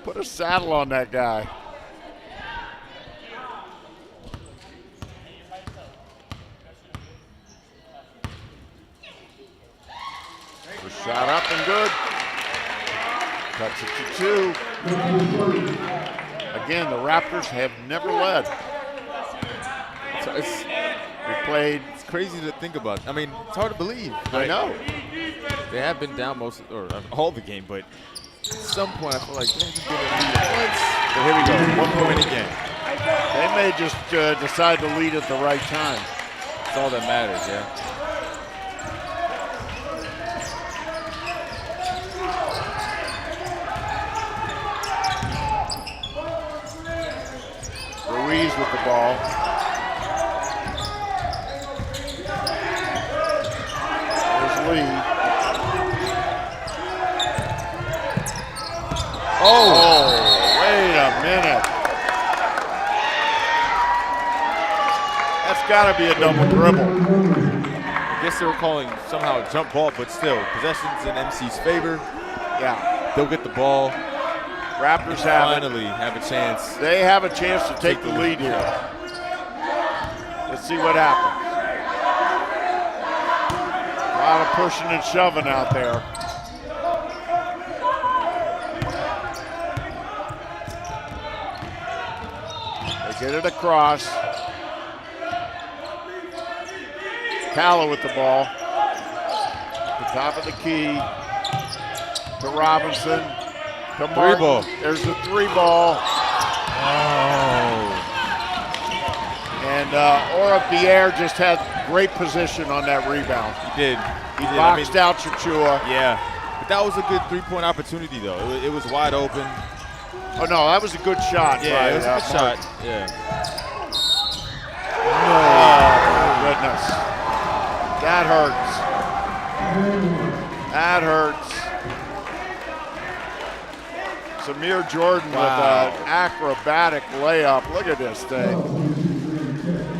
Put a saddle on that guy. First shot up and good. Cuts it to 2. Again, the Raptors have never led. It's crazy to think about. I mean, it's hard to believe. I know. They have been down all the game, but at some point I feel like they haven't been in the lead once. But here we go, 1 point again. They may just decide to lead at the right time. That's all that matters, yeah. Ruiz with the ball. There's Lee. Oh, wait a minute. That's got to be a double dribble. I guess they were calling somehow a jump ball, but still, possession's in MC's favor. Yeah. They'll get the ball. Raptors finally have a chance. They have a chance to take the lead here. Let's see what happens. A lot of pushing and shoving out there. They get it across. Palla with the ball. The top of the key to Robinson. To Martin. Ball. There's the 3-ball. Oh. And Ora Pierre just had great position on that rebound. He did. He boxed out Chachua. Yeah. But that was a good three-point opportunity, though. It was wide open. Oh, no, that was a good shot. Yeah, it was a good shot. Yeah. Oh, goodness. That hurts. That hurts. Samir Jordan with an acrobatic layup. Look at this thing.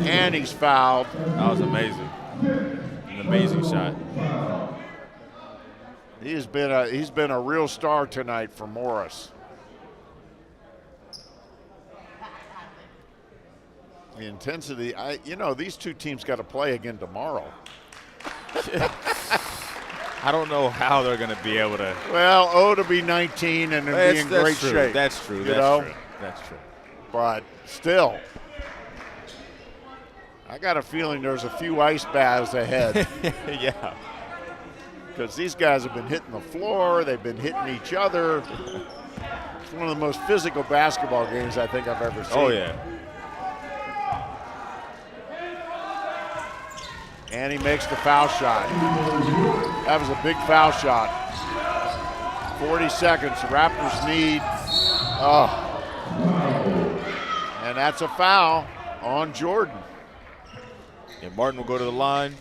And he's fouled. That was amazing. An amazing shot. He's been a real star tonight for Morris. The intensity, these two teams got to play again tomorrow. I don't know how they're going to be able to. Well, O to be 19 and then be in great shape. That's true. That's true. But still, I got a feeling there's a few ice baths ahead. Yeah. Because these guys have been hitting the floor. They've been hitting each other. It's one of the most physical basketball games I think I've ever seen. Oh, yeah. And he makes the foul shot. That was a big foul shot. 40 seconds. The Raptors need. And that's a foul on Jordan. And Martin will go to the line.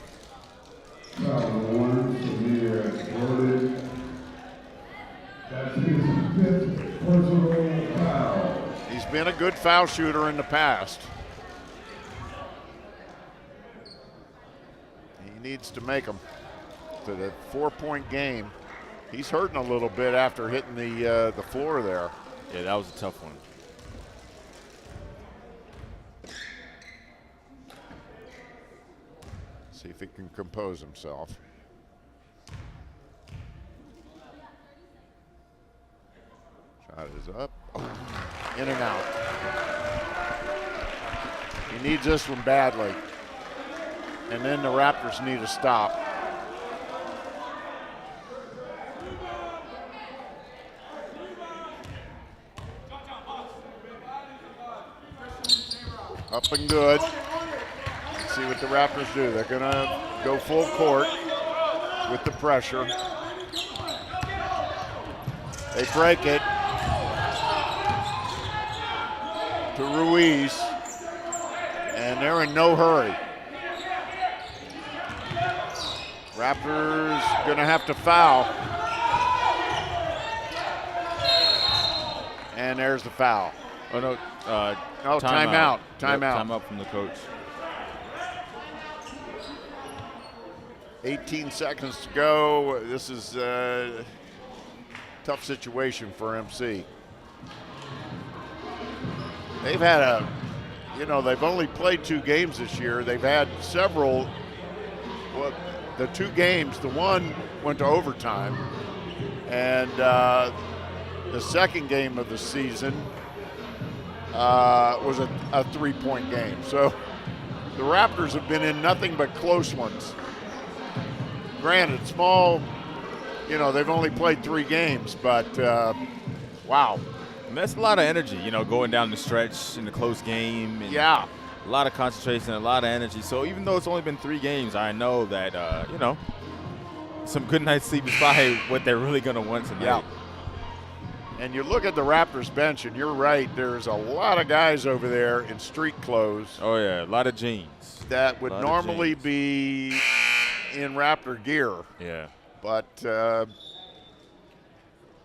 He's been a good foul shooter in the past. He needs to make them to the 4-point game. He's hurting a little bit after hitting the floor there. Yeah, that was a tough one. See if he can compose himself. Shot is up. Oh, in and out. He needs this one badly. And then the Raptors need a stop. Up and good. Let's see what the Raptors do. They're going to go full court with the pressure. They break it to Ruiz, and they're in no hurry. Raptors gonna have to foul. And there's the foul. Oh, no. Timeout. Yep, timeout from the coach. 18 seconds to go. This is a tough situation for MC. They've had they've only played 2 games this year. They've had several, the 2 games, the one went to overtime, and the second game of the season was a 3-point game. So the Raptors have been in nothing but close ones. Granted, small, they've only played 3 games, but wow. And that's a lot of energy, going down the stretch in the close game. And yeah. A lot of concentration, a lot of energy. So even though it's only been 3 games, I know that, some good night's sleep is probably what they're really going to want tonight. Yeah. And you look at the Raptors bench, and you're right, there's a lot of guys over there in street clothes. Oh, yeah, a lot of jeans. That would normally be in Raptor gear. Yeah. But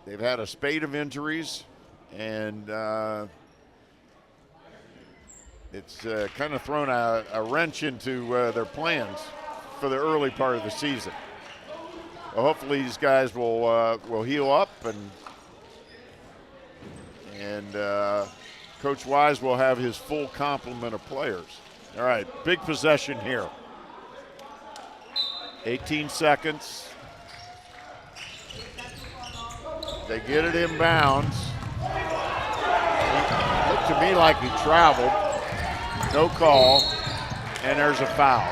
they've had a spate of injuries, and it's kind of thrown a wrench into their plans for the early part of the season. Well, hopefully these guys will heal up, and Coach Wise will have his full complement of players. All right, big possession here. 18 seconds. They get it inbounds. It looked to me like he traveled. No call, and there's a foul.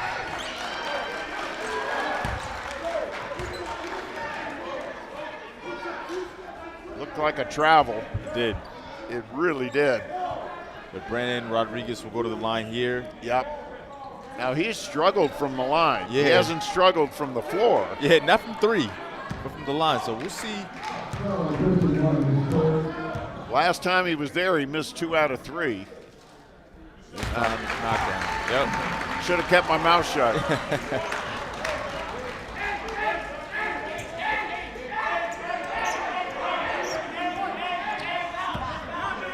Looked like a travel. It did. It really did. But Brandon Rodriguez will go to the line here. Yep. Now he's struggled from the line. Yeah. He hasn't struggled from the floor. Yeah, not from three, but from the line. So we'll see. Last time he was there, he missed 2 out of 3. Knockdown. Yep. Should have kept my mouth shut.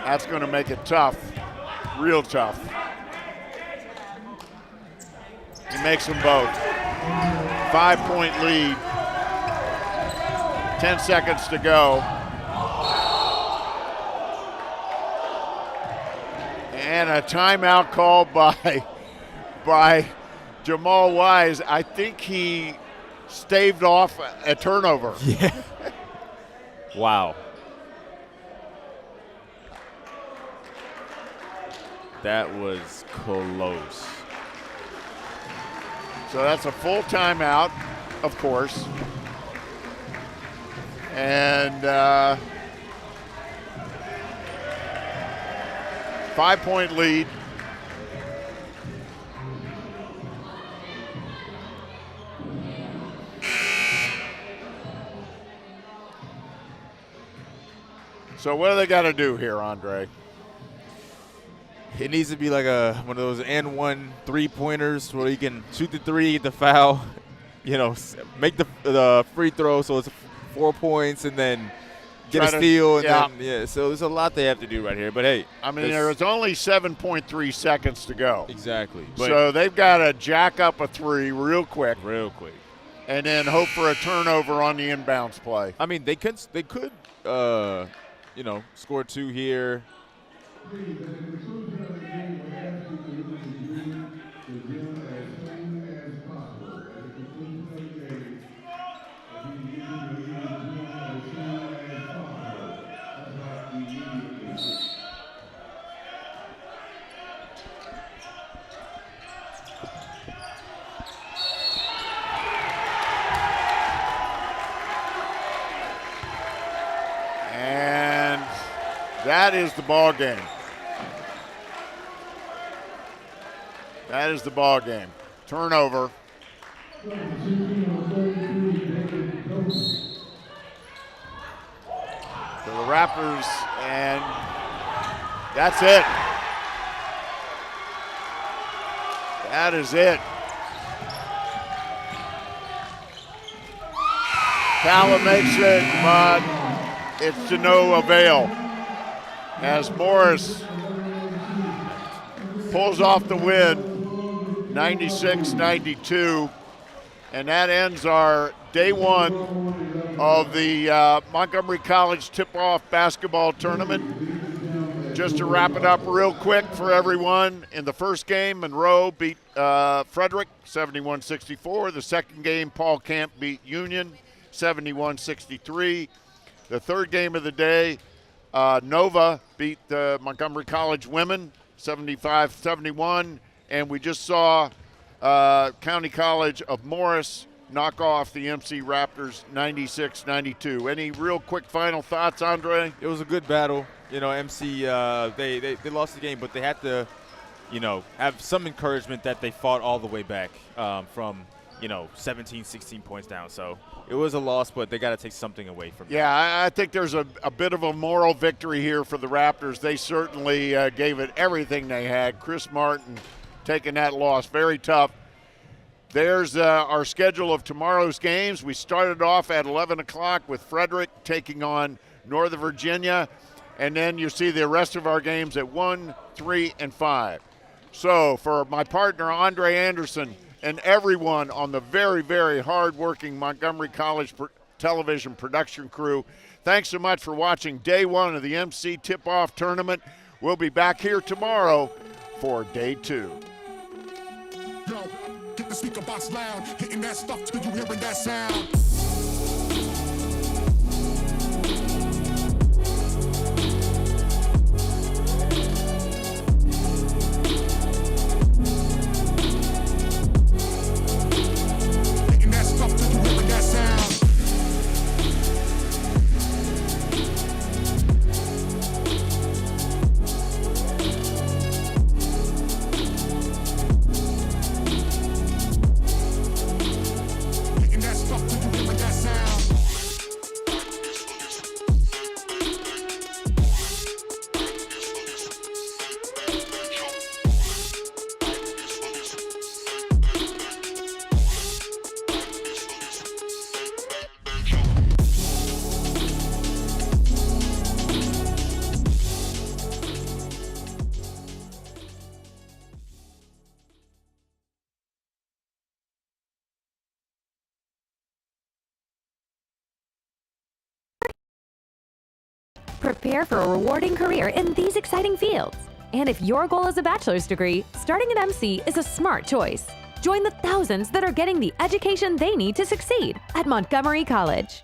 That's going to make it tough, real tough. He makes them both. 5-point lead. 10 seconds to go. And a timeout called by Jamal Wise. I think he staved off a turnover. Yeah. Wow. That was close. So that's a full timeout, of course. And 5-point lead. So what do they got to do here, Andre? It needs to be like one of those N1 3-pointers where you can shoot the three, get the foul, make the free throw so it's 4 points, and then get a steal. So there's a lot they have to do right here. But, hey. I mean, there's only 7.3 seconds to go. Exactly. So they've got to jack up a 3 real quick. Real quick. And then hope for a turnover on the inbounds play. I mean, they could score 2 here. And that is the ball game. That is the ball game. Turnover. So the Raptors, and that's it. That is it. Calla makes it, but it's to no avail as Morris pulls off the win, 96-92, and that ends our day 1 of the Montgomery College tip-off basketball tournament. Just to wrap it up real quick for everyone, in the first game, Monroe beat Frederick 71-64. The second game, Paul Camp beat Union 71-63. The third game of the day, Nova beat the Montgomery College women 75-71, and we just saw County College of Morris knock off the MC Raptors 96-92. Any real quick final thoughts, Andre? It was a good battle. MC, they lost the game, but they had to, have some encouragement that they fought all the way back from, 17, 16 points down. So it was a loss, but they got to take something away from it. Yeah, I think there's a bit of a moral victory here for the Raptors. They certainly gave it everything they had. Chris Martin taking that loss, very tough. there's our schedule of tomorrow's games. We started off at 11 o'clock with Frederick taking on Northern Virginia. And then you see the rest of our games at 1, 3, and 5. So for my partner, Andre Anderson, and everyone on the very, very hard-working Montgomery College television production crew, thanks so much for watching Day 1 of the MC Tip-Off Tournament. We'll be back here tomorrow for Day 2. Yo, get the speaker box loud, hitting that stuff till you hearing that sound. Prepare for a rewarding career in these exciting fields. And if your goal is a bachelor's degree, starting at MC is a smart choice. Join the thousands that are getting the education they need to succeed at Montgomery College.